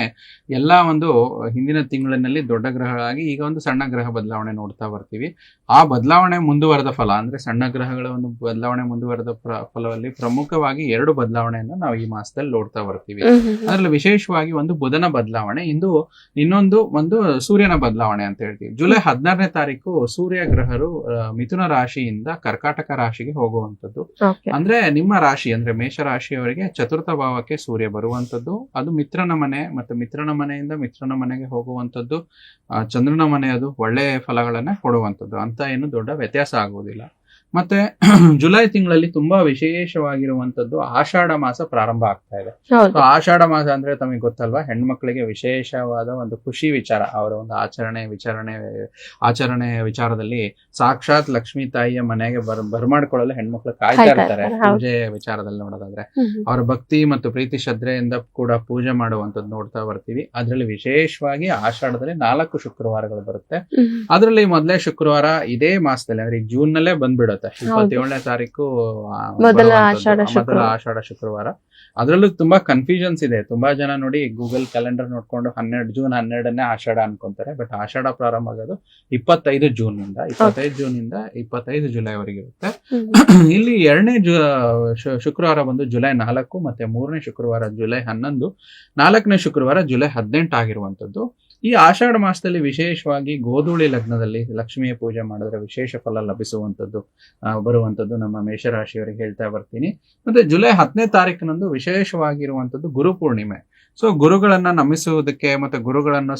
ಎಲ್ಲ ಒಂದು ಹಿಂದಿನ ತಿಂಗಳಿನಲ್ಲಿ ದೊಡ್ಡ ಗ್ರಹಗಳಾಗಿ ಈಗ ಒಂದು ಸಣ್ಣ ಗ್ರಹ ಬದಲಾವಣೆ ನೋಡ್ತಾ ಬರ್ತೀವಿ. ಆ ಬದಲಾವಣೆ ಮುಂದುವರೆದ ಫಲ ಅಂದ್ರೆ ಸಣ್ಣ ಗ್ರಹಗಳ ಒಂದು ಬದಲಾವಣೆ ಮುಂದುವರೆದ ಫಲದಲ್ಲಿ ಪ್ರಮುಖವಾಗಿ 2 ಬದಲಾವಣೆಯನ್ನು ನಾವು ಈ ಮಾಸದಲ್ಲಿ ನೋಡ್ತಾ ಬರ್ತೀವಿ. ಅದರಲ್ಲಿ ವಿಶೇಷವಾಗಿ ಒಂದು ಬುಧನ ಬದಲಾವಣೆ, ಇನ್ನೊಂದು ಸೂರ್ಯನ ಬದಲಾವಣೆ ಅಂತ ಹೇಳ್ತೀವಿ. ಜುಲೈ 16ನೇ ತಾರೀಕು ಸೂರ್ಯ ಗ್ರಹರು ಮಿಥುನ ರಾಶಿಯಿಂದ ಕರ್ಕಾಟಕ ರಾಶಿಗೆ ಹೋಗುವಂತದ್ದು. ಅಂದ್ರೆ ನಿಮ್ಮ ರಾಶಿ ಅಂದ್ರೆ ಮೇಷ ರಾಶಿಯವರಿಗೆ 4ಥ ಭಾವಕ್ಕೆ ಸೂರ್ಯ ಬರುವಂತದ್ದು. ಅದು ಮಿತ್ರನ ಮನೆ ಮತ್ತು ಮಿತ್ರನ ಮನೆಯಿಂದ ಮಿತ್ರನ ಮನೆಗೆ ಹೋಗುವಂತದ್ದು. ಚಂದ್ರನ ಮನೆ ಅದು ಒಳ್ಳೆಯ ಫಲಗಳನ್ನ ಕೊಡುವಂತದ್ದು. ಅಂತ ಏನು ದೊಡ್ಡ ವ್ಯತ್ಯಾಸ ಆಗುವುದಿಲ್ಲ. ಮತ್ತೆ ಜುಲೈ ತಿಂಗಳಲ್ಲಿ ತುಂಬಾ ವಿಶೇಷವಾಗಿರುವಂತದ್ದು ಆಷಾಢ ಮಾಸ ಪ್ರಾರಂಭ ಆಗ್ತಾ ಇದೆ. ಆಷಾಢ ಮಾಸ ಅಂದ್ರೆ ತಮಗೆ ಗೊತ್ತಲ್ವಾ, ಹೆಣ್ಮಕ್ಳಿಗೆ ವಿಶೇಷವಾದ ಒಂದು ಖುಷಿ ವಿಚಾರ. ಅವರ ಒಂದು ಆಚರಣೆ ವಿಚಾರದಲ್ಲಿ ಸಾಕ್ಷಾತ್ ಲಕ್ಷ್ಮೀ ತಾಯಿಯ ಮನೆಗೆ ಬರ್ಮಾಡ್ಕೊಳ್ಳಲು ಹೆಣ್ಮಕ್ಳು ಕಾಯ್ತಾ ಇರ್ತಾರೆ. ಪೂಜೆ ವಿಚಾರದಲ್ಲಿ ನೋಡೋದಾದ್ರೆ ಅವರ ಭಕ್ತಿ ಮತ್ತು ಪ್ರೀತಿ ಶ್ರದ್ಧೆಯಿಂದ ಕೂಡ ಪೂಜೆ ಮಾಡುವಂತದ್ದು ನೋಡ್ತಾ ಬರ್ತೀವಿ. ಅದರಲ್ಲಿ ವಿಶೇಷವಾಗಿ ಆಷಾಢದಲ್ಲಿ 4 ಶುಕ್ರವಾರಗಳು ಬರುತ್ತೆ. ಅದರಲ್ಲಿ ಮೊದಲೇ ಶುಕ್ರವಾರ ಇದೇ ಮಾಸದಲ್ಲಿ ಅಂದ್ರೆ ಜೂನ್ ನಲ್ಲೇ ಬಂದ್ಬಿಡುತ್ತೆ. 27ನೇ ತಾರೀಕು ಮೊದಲ ಆಷಾಢ ಶುಕ್ರವಾರ. ಅದರಲ್ಲೂ ತುಂಬಾ ಕನ್ಫ್ಯೂಷನ್ಸ್ ಇದೆ. ತುಂಬಾ ಜನ ನೋಡಿ ಗೂಗಲ್ ಕ್ಯಾಲೆಂಡರ್ ನೋಡ್ಕೊಂಡು ಜೂನ್ 12ನೇ ಆಷಾಢ ಅನ್ಕೊಂತಾರೆ. ಬಟ್ ಆಷಾಢ ಪ್ರಾರಂಭ ಆಗೋದು 25 ಜೂನ್ ಇಂದ 25 ಜುಲೈವರೆಗೆ ಇರುತ್ತೆ. ಇಲ್ಲಿ 2ನೇ ಶುಕ್ರವಾರ ಬಂದು ಜುಲೈ 4 ಮತ್ತೆ 3ನೇ ಶುಕ್ರವಾರ ಜುಲೈ 11, 4ನೇ ಶುಕ್ರವಾರ ಜುಲೈ 18 ಆಗಿರುವಂತದ್ದು. ಈ ಆಷಾಢ ಮಾಸದಲ್ಲಿ ವಿಶೇಷವಾಗಿ ಗೋಧೂಳಿ ಲಗ್ನದಲ್ಲಿ ಲಕ್ಷ್ಮಿಯ ಪೂಜೆ ಮಾಡಿದ್ರೆ ವಿಶೇಷ ಫಲ ಬರುವಂತದ್ದು ನಮ್ಮ ಮೇಷರಾಶಿಯವರಿಗೆ ಹೇಳ್ತಾ ಬರ್ತೀನಿ. ಮತ್ತೆ ಜುಲೈ 10ನೇ ತಾರೀಕಿನಂದು ವಿಶೇಷವಾಗಿರುವಂತದ್ದು ಗುರು ಪೂರ್ಣಿಮೆ. ಸೊ ಗುರುಗಳನ್ನ ನಮಿಸುವುದಕ್ಕೆ ಮತ್ತೆ ಗುರುಗಳನ್ನು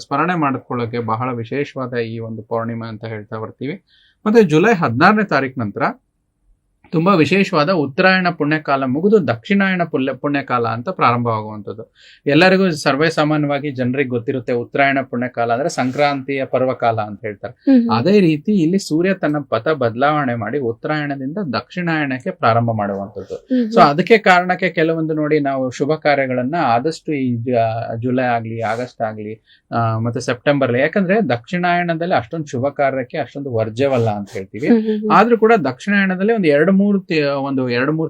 ಸ್ಮರಣೆ ಮಾಡಿಕೊಳ್ಳೋಕೆ ಬಹಳ ವಿಶೇಷವಾದ ಈ ಒಂದು ಪೌರ್ಣಿಮೆ ಅಂತ ಹೇಳ್ತಾ ಬರ್ತೀವಿ. ಮತ್ತೆ ಜುಲೈ 16ನೇ ತಾರೀಕು ನಂತರ ತುಂಬಾ ವಿಶೇಷವಾದ ಉತ್ತರಾಯಣ ಪುಣ್ಯಕಾಲ ಮುಗಿದು ದಕ್ಷಿಣಾಯಣ ಪುಣ್ಯಕಾಲ ಅಂತ ಪ್ರಾರಂಭವಾಗುವಂಥದ್ದು. ಎಲ್ಲರಿಗೂ ಸರ್ವೇ ಸಾಮಾನ್ಯವಾಗಿ ಜನರಿಗೆ ಗೊತ್ತಿರುತ್ತೆ, ಉತ್ತರಾಯಣ ಪುಣ್ಯಕಾಲ ಅಂದ್ರೆ ಸಂಕ್ರಾಂತಿಯ ಪರ್ವಕಾಲ ಅಂತ ಹೇಳ್ತಾರೆ. ಅದೇ ರೀತಿ ಇಲ್ಲಿ ಸೂರ್ಯ ತನ್ನ ಪಥ ಬದಲಾವಣೆ ಮಾಡಿ ಉತ್ತರಾಯಣದಿಂದ ದಕ್ಷಿಣಾಯಣಕ್ಕೆ ಪ್ರಾರಂಭ ಮಾಡುವಂಥದ್ದು. ಸೊ ಅದಕ್ಕೆ ಕಾರಣಕ್ಕೆ ಕೆಲವೊಂದು ನೋಡಿ ನಾವು ಶುಭ ಕಾರ್ಯಗಳನ್ನ ಆದಷ್ಟು ಈ ಜುಲೈ ಆಗ್ಲಿ, ಆಗಸ್ಟ್ ಆಗ್ಲಿ ಮತ್ತೆ ಸೆಪ್ಟೆಂಬರ್, ಯಾಕಂದ್ರೆ ದಕ್ಷಿಣಾಯಣದಲ್ಲಿ ಅಷ್ಟೊಂದು ಶುಭ ಕಾರ್ಯಕ್ಕೆ ಅಷ್ಟೊಂದು ವರ್ಜ್ಯವಲ್ಲ ಅಂತ ಹೇಳ್ತೀವಿ. ಆದ್ರೂ ಕೂಡ ದಕ್ಷಿಣಾಯಣದಲ್ಲಿ ಒಂದು 2-3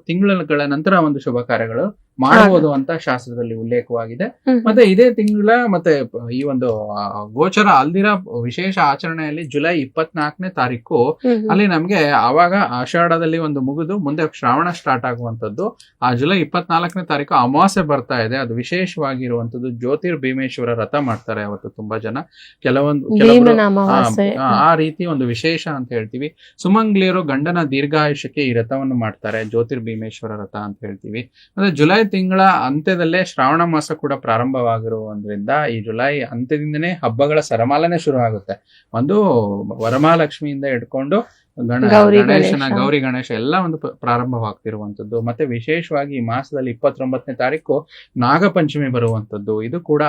ತಿಂಗಳ ನಂತರ ಒಂದು ಶುಭ ಕಾರ್ಯಗಳು ಮಾಡಬಹುದು ಅಂತ ಶಾಸ್ತ್ರದಲ್ಲಿ ಉಲ್ಲೇಖವಾಗಿದೆ. ಮತ್ತೆ ಇದೇ ತಿಂಗಳ ಮತ್ತೆ ಈ ಒಂದು ಗೋಚರ ಅಲ್ದಿರ ವಿಶೇಷ ಆಚರಣೆಯಲ್ಲಿ ಜುಲೈ 24ನೇ ತಾರೀಕು ಅಲ್ಲಿ ನಮ್ಗೆ ಆವಾಗ ಆಷಾಢದಲ್ಲಿ ಒಂದು ಮುಗಿದು ಮುಂದೆ ಶ್ರಾವಣ ಸ್ಟಾರ್ಟ್ ಆಗುವಂತದ್ದು. ಆ ಜುಲೈ 24ನೇ ತಾರೀಕು ಅಮಾವಾಸ್ಯೆ ಬರ್ತಾ ಇದೆ. ಅದು ವಿಶೇಷವಾಗಿರುವಂತದ್ದು ಜ್ಯೋತಿರ್ ಭೀಮೇಶ್ವರ ವ್ರತ ಮಾಡ್ತಾರೆ ಅವತ್ತು ತುಂಬಾ ಜನ. ಕೆಲವೊಂದು ಆ ರೀತಿ ಒಂದು ವಿಶೇಷ ಅಂತ ಹೇಳ್ತೀವಿ. ಸುಮಂಗ್ಲಿಯರು ಗಂಡನ ದೀರ್ಘಾಯುಷ್ಯಕ್ಕೆ ಈ ವ್ರತವನ್ನು ಮಾಡ್ತಾರೆ, ಜ್ಯೋತಿರ್ ಭೀಮೇಶ್ವರ ವ್ರತ ಅಂತ ಹೇಳ್ತೀವಿ. ಮತ್ತೆ ಜುಲೈ ತಿಂಗಳ ಅಂತ್ಯದಲ್ಲೇ ಶ್ರಾವಣ ಮಾಸ ಕೂಡ ಪ್ರಾರಂಭವಾಗಿರುವುದರಿಂದ ಈ ಜುಲೈ ಅಂತ್ಯದಿಂದನೇ ಹಬ್ಬಗಳ ಸರಮಾಲೆನೆ ಶುರು ಆಗುತ್ತೆ. ಒಂದು ವರಮಹಾಲಕ್ಷ್ಮಿಯಿಂದ ಹಿಡ್ಕೊಂಡು ಗೌರಿ ಗಣೇಶ ಎಲ್ಲ ಒಂದು ಪ್ರಾರಂಭವಾಗ್ತಿರುವಂತದ್ದು. ಮತ್ತೆ ವಿಶೇಷವಾಗಿ ಈ ಮಾಸದಲ್ಲಿ 29ನೇ ತಾರೀಕು ನಾಗಪಂಚಮಿ ಬರುವಂತದ್ದು. ಇದು ಕೂಡ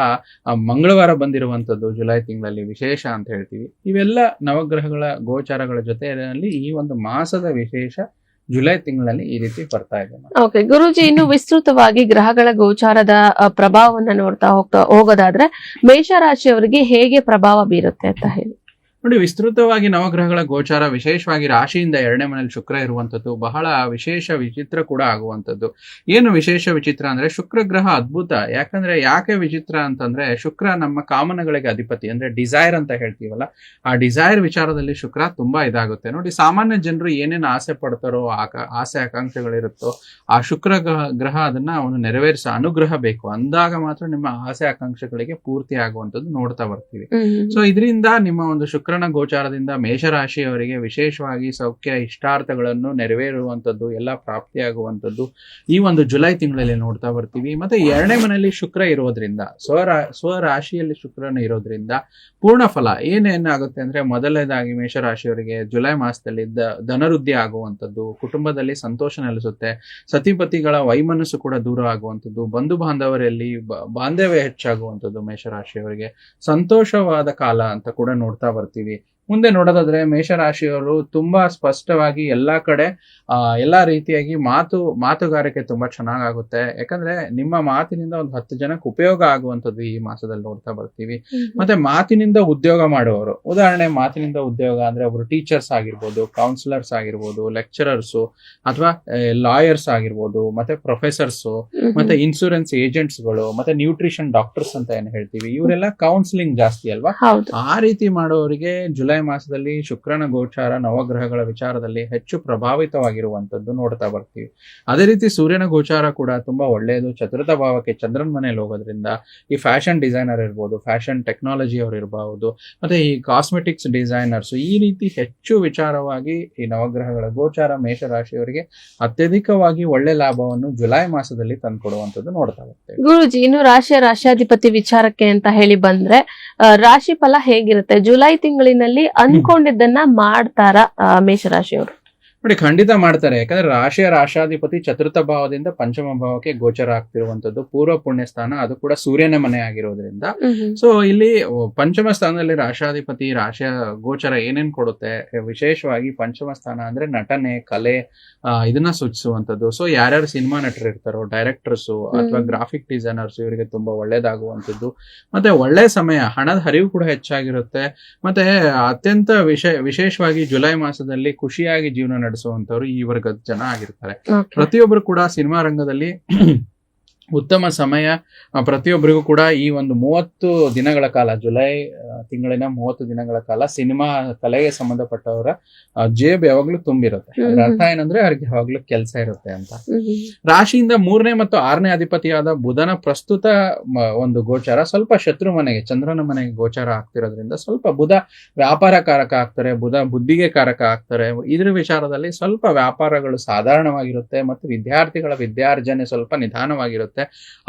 ಮಂಗಳವಾರ ಬಂದಿರುವಂತದ್ದು ಜುಲೈ ತಿಂಗಳಲ್ಲಿ ವಿಶೇಷ ಅಂತ ಹೇಳ್ತೀವಿ. ಇವೆಲ್ಲ ನವಗ್ರಹಗಳ ಗೋಚಾರಗಳ ಜೊತೆಯಲ್ಲಿ ಈ ಒಂದು ಮಾಸದ ವಿಶೇಷ ಜುಲೈ ತಿಂಗಳಲ್ಲಿ ಈ ರೀತಿ ಬರ್ತಾ ಇದೆ.
ಓಕೆ ಗುರೂಜಿ, ಇನ್ನು ವಿಸ್ತೃತವಾಗಿ ಗ್ರಹಗಳ ಗೋಚಾರದ ಪ್ರಭಾವವನ್ನ ನೋಡ್ತಾ ಹೋಗೋದಾದ್ರೆ ಮೇಷರಾಶಿಯವರಿಗೆ ಹೇಗೆ ಪ್ರಭಾವ ಬೀರುತ್ತೆ ಅಂತ ಹೇಳಿ.
ನೋಡಿ, ವಿಸ್ತೃತವಾಗಿ ನವಗ್ರಹಗಳ ಗೋಚಾರ ವಿಶೇಷವಾಗಿ ರಾಶಿಯಿಂದ 2ನೇ ಮನೆಯಲ್ಲಿ ಶುಕ್ರ ಇರುವಂತದ್ದು ಬಹಳ ವಿಶೇಷ ವಿಚಿತ್ರ ಕೂಡ ಆಗುವಂತದ್ದು. ಏನು ವಿಶೇಷ ವಿಚಿತ್ರ ಅಂದ್ರೆ ಶುಕ್ರ ಗ್ರಹ ಅದ್ಭುತ. ಯಾಕೆ ವಿಚಿತ್ರ ಅಂತಂದ್ರೆ ಶುಕ್ರ ನಮ್ಮ ಕಾಮನಗಳಿಗೆ ಅಧಿಪತಿ, ಅಂದ್ರೆ ಡಿಸೈರ್ ಅಂತ ಹೇಳ್ತೀವಲ್ಲ, ಆ ಡಿಸೈರ್ ವಿಚಾರದಲ್ಲಿ ಶುಕ್ರ ತುಂಬಾ ಇದಾಗುತ್ತೆ. ನೋಡಿ, ಸಾಮಾನ್ಯ ಜನರು ಏನೇನು ಆಸೆ ಪಡ್ತಾರೋ ಆಸೆ ಆಕಾಂಕ್ಷೆಗಳಿರುತ್ತೋ ಆ ಶುಕ್ರ ಗ್ರಹ ಅದನ್ನ ಒಂದು ನೆರವೇರಿಸೋ ಅನುಗ್ರಹ ಬೇಕು ಅಂದಾಗ ಮಾತ್ರ ನಿಮ್ಮ ಆಸೆ ಆಕಾಂಕ್ಷೆಗಳಿಗೆ ಪೂರ್ತಿ ಆಗುವಂತದ್ದು ನೋಡ್ತಾ ಬರ್ತೀವಿ. ಸೊ ಇದರಿಂದ ನಿಮ್ಮ ಒಂದು ಶುಕ್ರನ ಗೋಚಾರದಿಂದ ಮೇಷರಾಶಿಯವರಿಗೆ ವಿಶೇಷವಾಗಿ ಸೌಖ್ಯ ಇಷ್ಟಾರ್ಥಗಳನ್ನು ನೆರವೇರುವಂತದ್ದು ಎಲ್ಲ ಪ್ರಾಪ್ತಿಯಾಗುವಂತದ್ದು ಈ ಒಂದು ಜುಲೈ ತಿಂಗಳಲ್ಲಿ ನೋಡ್ತಾ ಬರ್ತೀವಿ. ಮತ್ತೆ 2ನೇ ಮನೆಯಲ್ಲಿ ಶುಕ್ರ ಇರೋದ್ರಿಂದ ಸ್ವರಾಶಿಯಲ್ಲಿ ಶುಕ್ರನ ಇರೋದ್ರಿಂದ ಪೂರ್ಣ ಫಲ ಏನೇನಾಗುತ್ತೆ ಅಂದ್ರೆ ಮೊದಲನೇದಾಗಿ ಮೇಷರಾಶಿಯವರಿಗೆ ಜುಲೈ ಮಾಸದಲ್ಲಿ ಧನವೃದ್ಧಿ ಆಗುವಂತದ್ದು, ಕುಟುಂಬದಲ್ಲಿ ಸಂತೋಷ ನೆಲೆಸುತ್ತೆ, ಸತಿಪತಿಗಳ ವೈಮನಸ್ಸು ಕೂಡ ದೂರ ಆಗುವಂತದ್ದು, ಬಂಧು ಬಾಂಧವರಲ್ಲಿ ಬಾಂಧವ್ಯ ಹೆಚ್ಚಾಗುವಂತದ್ದು, ಮೇಷರಾಶಿಯವರಿಗೆ ಸಂತೋಷವಾದ ಕಾಲ ಅಂತ ಕೂಡ ನೋಡ್ತಾ ಬರ್ತೀವಿ. ಮುಂದೆ ನೋಡೋದಾದ್ರೆ ಮೇಷರಾಶಿಯವರು ತುಂಬಾ ಸ್ಪಷ್ಟವಾಗಿ ಎಲ್ಲಾ ಕಡೆ ಎಲ್ಲಾ ರೀತಿಯಾಗಿ ಮಾತುಗಾರಿಕೆ ತುಂಬಾ ಚೆನ್ನಾಗಾಗುತ್ತೆ. ಯಾಕಂದ್ರೆ ನಿಮ್ಮ ಮಾತಿನಿಂದ ಒಂದು 10 ಜನಕ್ಕೆ ಉಪಯೋಗ ಆಗುವಂತದ್ದು ಈ ಮಾಸದಲ್ಲಿ ನೋಡ್ತಾ ಬರ್ತೀವಿ. ಮತ್ತೆ ಮಾತಿನಿಂದ ಉದ್ಯೋಗ ಮಾಡುವವರು, ಉದಾಹರಣೆ ಮಾತಿನಿಂದ ಉದ್ಯೋಗ ಅಂದ್ರೆ ಒಬ್ರು ಟೀಚರ್ಸ್ ಆಗಿರ್ಬೋದು, ಕೌನ್ಸಿಲರ್ಸ್ ಆಗಿರ್ಬೋದು, ಲೆಕ್ಚರರ್ಸು ಅಥವಾ ಲಾಯರ್ಸ್ ಆಗಿರ್ಬೋದು, ಮತ್ತೆ ಪ್ರೊಫೆಸರ್ಸು, ಮತ್ತೆ ಇನ್ಶೂರೆನ್ಸ್ ಏಜೆಂಟ್ಸ್ಗಳು, ಮತ್ತೆ ನ್ಯೂಟ್ರಿಷನ್ ಡಾಕ್ಟರ್ಸ್ ಅಂತ ಏನ್ ಹೇಳ್ತೀವಿ, ಇವರೆಲ್ಲ ಕೌನ್ಸಿಲಿಂಗ್ ಜಾಸ್ತಿ ಅಲ್ವಾ. ಆ ರೀತಿ ಮಾಡೋರಿಗೆ ಜುಲೈ ಮಾಸದಲ್ಲಿ ಶುಕ್ರನ ಗೋಚಾರ ನವಗ್ರಹಗಳ ವಿಚಾರದಲ್ಲಿ ಹೆಚ್ಚು ಪ್ರಭಾವಿತವಾಗಿರುವಂತದ್ದು ನೋಡ್ತಾ ಬರ್ತೀವಿ. ಅದೇ ರೀತಿ ಸೂರ್ಯನ ಗೋಚಾರ ಕೂಡ ತುಂಬಾ ಒಳ್ಳೆಯದು. ಚತುರ್ಥ ಭಾವಕ್ಕೆ ಚಂದ್ರನ ಮನೆಯಲ್ಲಿ ಹೋಗೋದ್ರಿಂದ ಈ ಫ್ಯಾಷನ್ ಡಿಸೈನರ್ ಇರ್ಬೋದು, ಫ್ಯಾಷನ್ ಟೆಕ್ನಾಲಜಿ ಅವರು ಇರಬಹುದು, ಮತ್ತೆ ಈ ಕಾಸ್ಮೆಟಿಕ್ಸ್ ಡಿಸೈನರ್ಸ್, ಈ ರೀತಿ ಹೆಚ್ಚು ವಿಚಾರವಾಗಿ ಈ ನವಗ್ರಹಗಳ ಗೋಚಾರ ಮೇಷರಾಶಿಯವರಿಗೆ ಅತ್ಯಧಿಕವಾಗಿ ಒಳ್ಳೆ ಲಾಭವನ್ನು ಜುಲೈ ಮಾಸದಲ್ಲಿ ತಂದ್ಕೊಡುವಂತದ್ದು ನೋಡ್ತಾ ಬರ್ತೇವೆ.
ಗುರುಜಿ, ಇನ್ನು ರಾಶಿಯಾಧಿಪತಿ ವಿಚಾರಕ್ಕೆ ಅಂತ ಹೇಳಿ ಬಂದ್ರೆ ರಾಶಿ ಫಲ ಹೇಗಿರುತ್ತೆ? ಜುಲೈ ತಿಂಗಳಿನಲ್ಲಿ ಅನ್ಕೊಂಡಿದ್ದನ್ನ ಮಾಡ್ತಾರ ಮೇಷರಾಶಿಯವರು?
ನೋಡಿ, ಖಂಡಿತ ಮಾಡ್ತಾರೆ. ಯಾಕಂದ್ರೆ ರಾಶಿಯಾಧಿಪತಿ ಚತುರ್ಥ ಭಾವದಿಂದ ಪಂಚಮ ಭಾವಕ್ಕೆ ಗೋಚರ ಆಗ್ತಿರುವಂತದ್ದು ಪೂರ್ವ ಪುಣ್ಯ ಸ್ಥಾನ, ಅದು ಕೂಡ ಸೂರ್ಯನ ಮನೆ ಆಗಿರೋದ್ರಿಂದ. ಸೊ ಇಲ್ಲಿ ಪಂಚಮ ಸ್ಥಾನದಲ್ಲಿ ರಾಶಿಯಾಧಿಪತಿ ರಾಶಿಯ ಗೋಚರ ಏನೇನ್ ಕೊಡುತ್ತೆ, ವಿಶೇಷವಾಗಿ ಪಂಚಮ ಸ್ಥಾನ ಅಂದ್ರೆ ನಟನೆ, ಕಲೆ, ಇದನ್ನ ಸೂಚಿಸುವಂತದ್ದು. ಸೊ ಯಾರ್ಯಾರು ಸಿನಿಮಾ ನಟರು ಇರ್ತಾರೋ, ಡೈರೆಕ್ಟರ್ಸು ಅಥವಾ ಗ್ರಾಫಿಕ್ ಡಿಸೈನರ್ಸ್, ಇವರಿಗೆ ತುಂಬಾ ಒಳ್ಳೇದಾಗುವಂತದ್ದು. ಮತ್ತೆ ಒಳ್ಳೆ ಸಮಯ, ಹಣದ ಹರಿವು ಕೂಡ ಹೆಚ್ಚಾಗಿರುತ್ತೆ. ಮತ್ತೆ ಅತ್ಯಂತ ವಿಶೇಷವಾಗಿ ಜುಲೈ ಮಾಸದಲ್ಲಿ ಖುಷಿಯಾಗಿ ಜೀವನ ನಡೆಸುವಂತವ್ರು ಈ ವರ್ಗದ ಜನ ಆಗಿರ್ತಾರೆ. ಪ್ರತಿಯೊಬ್ಬರು ಕೂಡ ಸಿನಿಮಾ ರಂಗದಲ್ಲಿ ಉತ್ತಮ ಸಮಯ. ಪ್ರತಿಯೊಬ್ಬರಿಗೂ ಕೂಡ ಈ ಒಂದು 30 ದಿನಗಳ ಕಾಲ, ಜುಲೈ ತಿಂಗಳಿನ 30 ದಿನಗಳ ಕಾಲ ಸಿನಿಮಾ ಕಲೆಗೆ ಸಂಬಂಧಪಟ್ಟವರ ಜೇಬ್ ಯಾವಾಗ್ಲೂ ತುಂಬಿರುತ್ತೆ. ಅದ್ರ ಅರ್ಥ ಏನಂದ್ರೆ ಅವ್ರಿಗೆ ಯಾವಾಗ್ಲೂ ಕೆಲಸ ಇರುತ್ತೆ ಅಂತ. ರಾಶಿಯಿಂದ 3ನೇ ಮತ್ತು 6ನೇ ಅಧಿಪತಿಯಾದ ಬುಧನ ಪ್ರಸ್ತುತ ಒಂದು ಗೋಚಾರ ಸ್ವಲ್ಪ ಶತ್ರು ಮನೆಗೆ, ಚಂದ್ರನ ಮನೆಗೆ ಗೋಚಾರ ಆಗ್ತಿರೋದ್ರಿಂದ ಸ್ವಲ್ಪ ಬುಧ ವ್ಯಾಪಾರ ಕಾರಕ ಆಗ್ತಾರೆ, ಬುಧ ಬುದ್ಧಿಗೆ ಕಾರಕ ಆಗ್ತಾರೆ. ಇದ್ರ ವಿಚಾರದಲ್ಲಿ ಸ್ವಲ್ಪ ವ್ಯಾಪಾರಗಳು ಸಾಧಾರಣವಾಗಿರುತ್ತೆ ಮತ್ತು ವಿದ್ಯಾರ್ಥಿಗಳ ವಿದ್ಯಾರ್ಜನೆ ಸ್ವಲ್ಪ ನಿಧಾನವಾಗಿರುತ್ತೆ.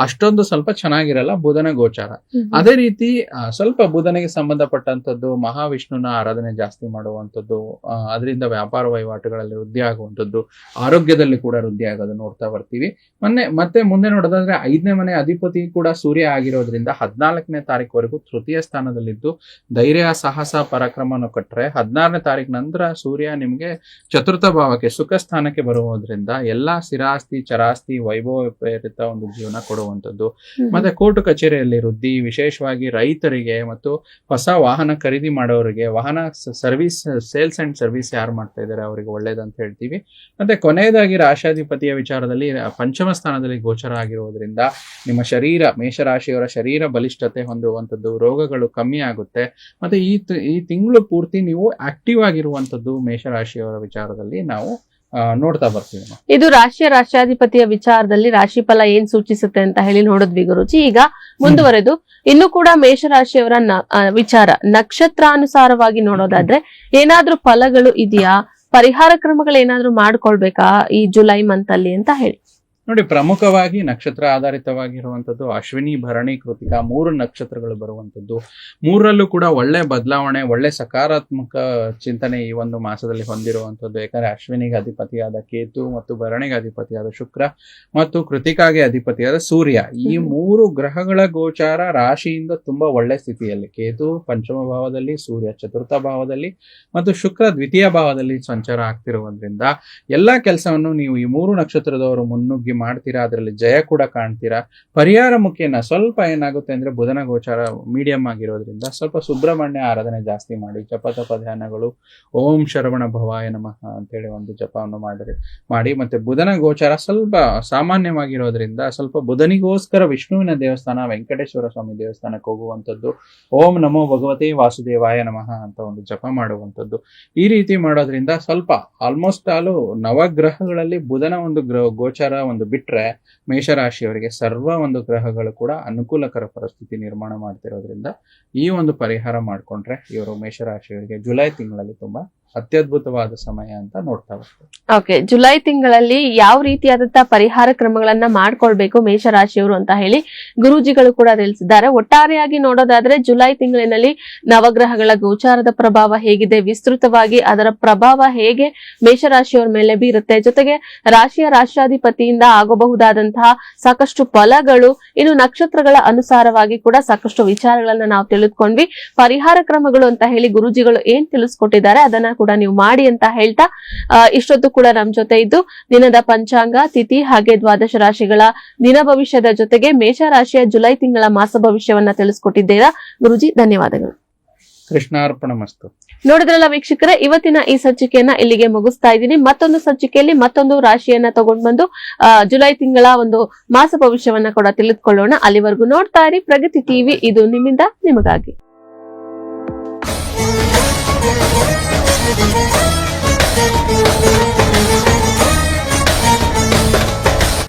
ಅಷ್ಟೊಂದು ಸ್ವಲ್ಪ ಚೆನ್ನಾಗಿರಲ್ಲ ಬುಧನ ಗೋಚಾರ. ಅದೇ ರೀತಿ ಸ್ವಲ್ಪ ಬುಧನಿಗೆ ಸಂಬಂಧಪಟ್ಟಂತದ್ದು ಮಹಾವಿಷ್ಣುನ ಆರಾಧನೆ ಜಾಸ್ತಿ ಮಾಡುವಂಥದ್ದು, ಅದರಿಂದ ವ್ಯಾಪಾರ ವಹಿವಾಟುಗಳಲ್ಲಿ ವೃದ್ಧಿ ಆಗುವಂಥದ್ದು, ಆರೋಗ್ಯದಲ್ಲಿ ಕೂಡ ವೃದ್ಧಿ ಆಗೋದು ನೋಡ್ತಾ ಬರ್ತೀವಿ. ಮತ್ತೆ ಮುಂದೆ ನೋಡೋದಾದ್ರೆ 5ನೇ ಮನೆ ಅಧಿಪತಿ ಕೂಡ ಸೂರ್ಯ ಆಗಿರೋದ್ರಿಂದ 14ನೇ ತಾರೀಕುವರೆಗೂ ತೃತೀಯ ಸ್ಥಾನದಲ್ಲಿದ್ದು ಧೈರ್ಯ, ಸಾಹಸ, ಪರಾಕ್ರಮವನ್ನು ಕೊಟ್ಟರೆ 16ನೇ ತಾರೀಕು ನಂತರ ಸೂರ್ಯ ನಿಮ್ಗೆ ಚತುರ್ಥ ಭಾವಕ್ಕೆ ಸುಖ ಸ್ಥಾನಕ್ಕೆ ಬರುವುದರಿಂದ ಎಲ್ಲಾ ಸ್ಥಿರಾಸ್ತಿ, ಚರಾಸ್ತಿ, ವೈಭವ ಪ್ರೇರಿತ ಒಂದು ಜೀವನ ಕೊಡುವಂಥದ್ದು. ಮತ್ತೆ ಕೋರ್ಟ್ ಕಚೇರಿಯಲ್ಲಿ ವೃದ್ಧಿ, ವಿಶೇಷವಾಗಿ ರೈತರಿಗೆ ಮತ್ತು ಹೊಸ ವಾಹನ ಖರೀದಿ ಮಾಡೋರಿಗೆ, ವಾಹನ ಸರ್ವಿಸ್ ಸೇಲ್ಸ್ ಅಂಡ್ ಸರ್ವಿಸ್ ಯಾರು ಮಾಡ್ತಾ ಇದ್ದಾರೆ ಅವರಿಗೆ ಒಳ್ಳೇದಂತ ಹೇಳ್ತೀವಿ. ಮತ್ತೆ ಕೊನೆಯದಾಗಿ ರಾಶಾಧಿಪತಿಯ ವಿಚಾರದಲ್ಲಿ ಪಂಚಮ ಸ್ಥಾನದಲ್ಲಿ ಗೋಚರ ಆಗಿರುವುದರಿಂದ ನಿಮ್ಮ ಶರೀರ, ಮೇಷರಾಶಿಯವರ ಶರೀರ ಬಲಿಷ್ಠತೆ ಹೊಂದುವಂಥದ್ದು, ರೋಗಗಳು ಕಮ್ಮಿ ಆಗುತ್ತೆ. ಮತ್ತೆ ಈ ತಿಂಗಳು ಪೂರ್ತಿ ನೀವು ಆಕ್ಟಿವ್ ಆಗಿರುವಂಥದ್ದು ಮೇಷರಾಶಿಯವರ ವಿಚಾರದಲ್ಲಿ ನಾವು ನೋಡ್ತಾ ಬರ್ತೀವಿ.
ಇದು ರಾಶಿಯಾಧಿಪತಿಯ ವಿಚಾರದಲ್ಲಿ ರಾಶಿಫಲ ಏನ್ ಸೂಚಿಸುತ್ತೆ ಅಂತ ಹೇಳಿ ನೋಡಿದ್ವಿ ಗುರುಜಿ. ಈಗ ಮುಂದುವರೆದು ಇನ್ನು ಕೂಡ ಮೇಷರಾಶಿಯವರ ವಿಚಾರ ನಕ್ಷತ್ರಾನುಸಾರವಾಗಿ ನೋಡೋದಾದ್ರೆ ಏನಾದ್ರೂ ಫಲಗಳು ಇದೆಯಾ, ಪರಿಹಾರ ಕ್ರಮಗಳು ಏನಾದ್ರೂ ಮಾಡ್ಕೊಳ್ಬೇಕಾ ಈ ಜುಲೈ ಮಂತ್ ಅಲ್ಲಿ ಅಂತ ಹೇಳಿ.
ನೋಡಿ, ಪ್ರಮುಖವಾಗಿ ನಕ್ಷತ್ರ ಆಧಾರಿತವಾಗಿರುವಂತದ್ದು ಅಶ್ವಿನಿ, ಭರಣಿ, ಕೃತಿಕ 3 ನಕ್ಷತ್ರಗಳು ಬರುವಂತದ್ದು. 3ರಲ್ಲೂ ಕೂಡ ಒಳ್ಳೆ ಬದಲಾವಣೆ, ಒಳ್ಳೆ ಸಕಾರಾತ್ಮಕ ಚಿಂತನೆ ಈ ಒಂದು ಮಾಸದಲ್ಲಿ ಹೊಂದಿರುವಂತದ್ದು. ಯಾಕಂದ್ರೆ ಅಶ್ವಿನಿಗೆ ಅಧಿಪತಿಯಾದ ಕೇತು ಮತ್ತು ಭರಣಿಗೆ ಅಧಿಪತಿಯಾದ ಶುಕ್ರ ಮತ್ತು ಕೃತಿಕಾಗೆ ಅಧಿಪತಿಯಾದ ಸೂರ್ಯ, ಈ 3 ಗ್ರಹಗಳ ಗೋಚಾರ ರಾಶಿಯಿಂದ ತುಂಬಾ ಒಳ್ಳೆ ಸ್ಥಿತಿಯಲ್ಲಿ. ಕೇತು ಪಂಚಮ ಭಾವದಲ್ಲಿ, ಸೂರ್ಯ ಚತುರ್ಥ ಭಾವದಲ್ಲಿ ಮತ್ತು ಶುಕ್ರ ದ್ವಿತೀಯ ಭಾವದಲ್ಲಿ ಸಂಚಾರ ಆಗ್ತಿರುವುದರಿಂದ ಎಲ್ಲಾ ಕೆಲಸವನ್ನು ನೀವು ಈ 3 ನಕ್ಷತ್ರದವರು ಮುನ್ನುಗ್ಗಿ ಮಾಡ್ತೀರಾ, ಅದರಲ್ಲಿ ಜಯ ಕೂಡ ಕಾಣ್ತೀರಾ. ಪರಿಹಾರ ಮುಖೇನ ಸ್ವಲ್ಪ ಏನಾಗುತ್ತೆ ಅಂದ್ರೆ ಬುಧನ ಗೋಚಾರ ಮೀಡಿಯಂ ಆಗಿರೋದ್ರಿಂದ ಸ್ವಲ್ಪ ಸುಬ್ರಹ್ಮಣ್ಯ ಆರಾಧನೆ ಜಾಸ್ತಿ ಮಾಡಿ, ಜಪತಪ ಧ್ಯಾನಗಳು, ಓಂ ಶರವಣ ಭವಾಯ ನಮಃ ಅಂತೇಳಿ ಒಂದು ಜಪವನ್ನು ಮಾಡಿ. ಮತ್ತೆ ಬುಧನ ಗೋಚಾರ ಸ್ವಲ್ಪ ಸಾಮಾನ್ಯವಾಗಿರೋದ್ರಿಂದ ಸ್ವಲ್ಪ ಬುಧನಿಗೋಸ್ಕರ ವಿಷ್ಣುವಿನ ದೇವಸ್ಥಾನ, ವೆಂಕಟೇಶ್ವರ ಸ್ವಾಮಿ ದೇವಸ್ಥಾನಕ್ಕೆ ಹೋಗುವಂಥದ್ದು, ಓಂ ನಮೋ ಭಗವತೆ ವಾಸುದೇವಾಯ ನಮಃ ಅಂತ ಒಂದು ಜಪ ಮಾಡುವಂಥದ್ದು. ಈ ರೀತಿ ಮಾಡೋದ್ರಿಂದ ಸ್ವಲ್ಪ ಆಲ್ಮೋಸ್ಟ್ ಆಲು ನವಗ್ರಹಗಳಲ್ಲಿ ಬುಧನ ಒಂದು ಗೋಚಾರ ಒಂದು ಬಿಟ್ರೆ ಮೇಷರಾಶಿಯವರಿಗೆ ಸರ್ವ ಒಂದು ಗ್ರಹಗಳು ಕೂಡ ಅನುಕೂಲಕರ ಪರಿಸ್ಥಿತಿ ನಿರ್ಮಾಣ ಮಾಡ್ತಿರೋದ್ರಿಂದ ಈ ಒಂದು ಪರಿಹಾರ ಮಾಡ್ಕೊಂಡ್ರೆ ಇವರು ಮೇಷರಾಶಿಯವರಿಗೆ ಜುಲೈ ತಿಂಗಳಲ್ಲಿ ತುಂಬಾ ಅತ್ಯದ್ಭುತವಾದ ಸಮಯ ಅಂತ ನೋಡ್ತಾ ಬರ್ತಾರೆ.
ಓಕೆ, ಜುಲೈ ತಿಂಗಳಲ್ಲಿ ಯಾವ ರೀತಿಯಾದಂತಹ ಪರಿಹಾರ ಕ್ರಮಗಳನ್ನ ಮಾಡ್ಕೊಳ್ಬೇಕು ಮೇಷರಾಶಿಯವರು ಅಂತ ಹೇಳಿ ಗುರೂಜಿಗಳು ಕೂಡ ತಿಳಿಸಿದ್ದಾರೆ. ಒಟ್ಟಾರೆಯಾಗಿ ನೋಡೋದಾದ್ರೆ ಜುಲೈ ತಿಂಗಳಿನಲ್ಲಿ ನವಗ್ರಹಗಳ ಗೋಚಾರದ ಪ್ರಭಾವ ಹೇಗಿದೆ, ವಿಸ್ತೃತವಾಗಿ ಅದರ ಪ್ರಭಾವ ಹೇಗೆ ಮೇಷರಾಶಿಯವರ ಮೇಲೆ ಬೀರುತ್ತೆ, ಜೊತೆಗೆ ರಾಶಿಯಾಧಿಪತಿಯಿಂದ ಆಗಬಹುದಾದಂತಹ ಸಾಕಷ್ಟು ಫಲಗಳು, ಇನ್ನು ನಕ್ಷತ್ರಗಳ ಅನುಸಾರವಾಗಿ ಕೂಡ ಸಾಕಷ್ಟು ವಿಚಾರಗಳನ್ನ ನಾವು ತಿಳಿದುಕೊಂಡ್ವಿ. ಪರಿಹಾರ ಕ್ರಮಗಳು ಅಂತ ಹೇಳಿ ಗುರೂಜಿಗಳು ಏನ್ ತಿಳಿಸ್ಕೊಟ್ಟಿದ್ದಾರೆ ಅದನ್ನ ಕೂಡ ನೀವು ಮಾಡಿ ಅಂತ ಹೇಳ್ತಾ ಇಷ್ಟೊತ್ತು ಕೂಡ ನಮ್ ಜೊತೆ ಇದ್ದು ದಿನದ ಪಂಚಾಂಗ, ತಿಥಿ ಹಾಗೆ ದ್ವಾದಶ ರಾಶಿಗಳ ದಿನ ಭವಿಷ್ಯದ ಜೊತೆಗೆ ಮೇಷರಾಶಿಯ ಜುಲೈ ತಿಂಗಳ ಮಾಸ ಭವಿಷ್ಯವನ್ನ ತಿಳಿಸ್ಕೊಟ್ಟಿದ್ದೀರಾ ಗುರೂಜಿ, ಧನ್ಯವಾದಗಳು.
ಕೃಷ್ಣಾರ್ಪಣಮಸ್ತು.
ನೋಡಿದ್ರಲ್ಲ ವೀಕ್ಷಕರೇ, ಇವತ್ತಿನ ಈ ಸಂಚಿಕೆಯನ್ನ ಇಲ್ಲಿಗೆ ಮುಗಿಸ್ತಾ ಇದ್ದೀನಿ. ಮತ್ತೊಂದು ಸಂಚಿಕೆಯಲ್ಲಿ ಮತ್ತೊಂದು ರಾಶಿಯನ್ನ ತಗೊಂಡ್ ಬಂದು ಜುಲೈ ತಿಂಗಳ ಒಂದು ಮಾಸ ಭವಿಷ್ಯವನ್ನ ಕೂಡ ತಿಳಿದುಕೊಳ್ಳೋಣ. ಅಲ್ಲಿವರೆಗೂ ನೋಡ್ತಾ ಇರಿ ಪ್ರಗತಿ ಟಿವಿ, ಇದು ನಿಮ್ಮಿಂದ ನಿಮಗಾಗಿ.
Thank you.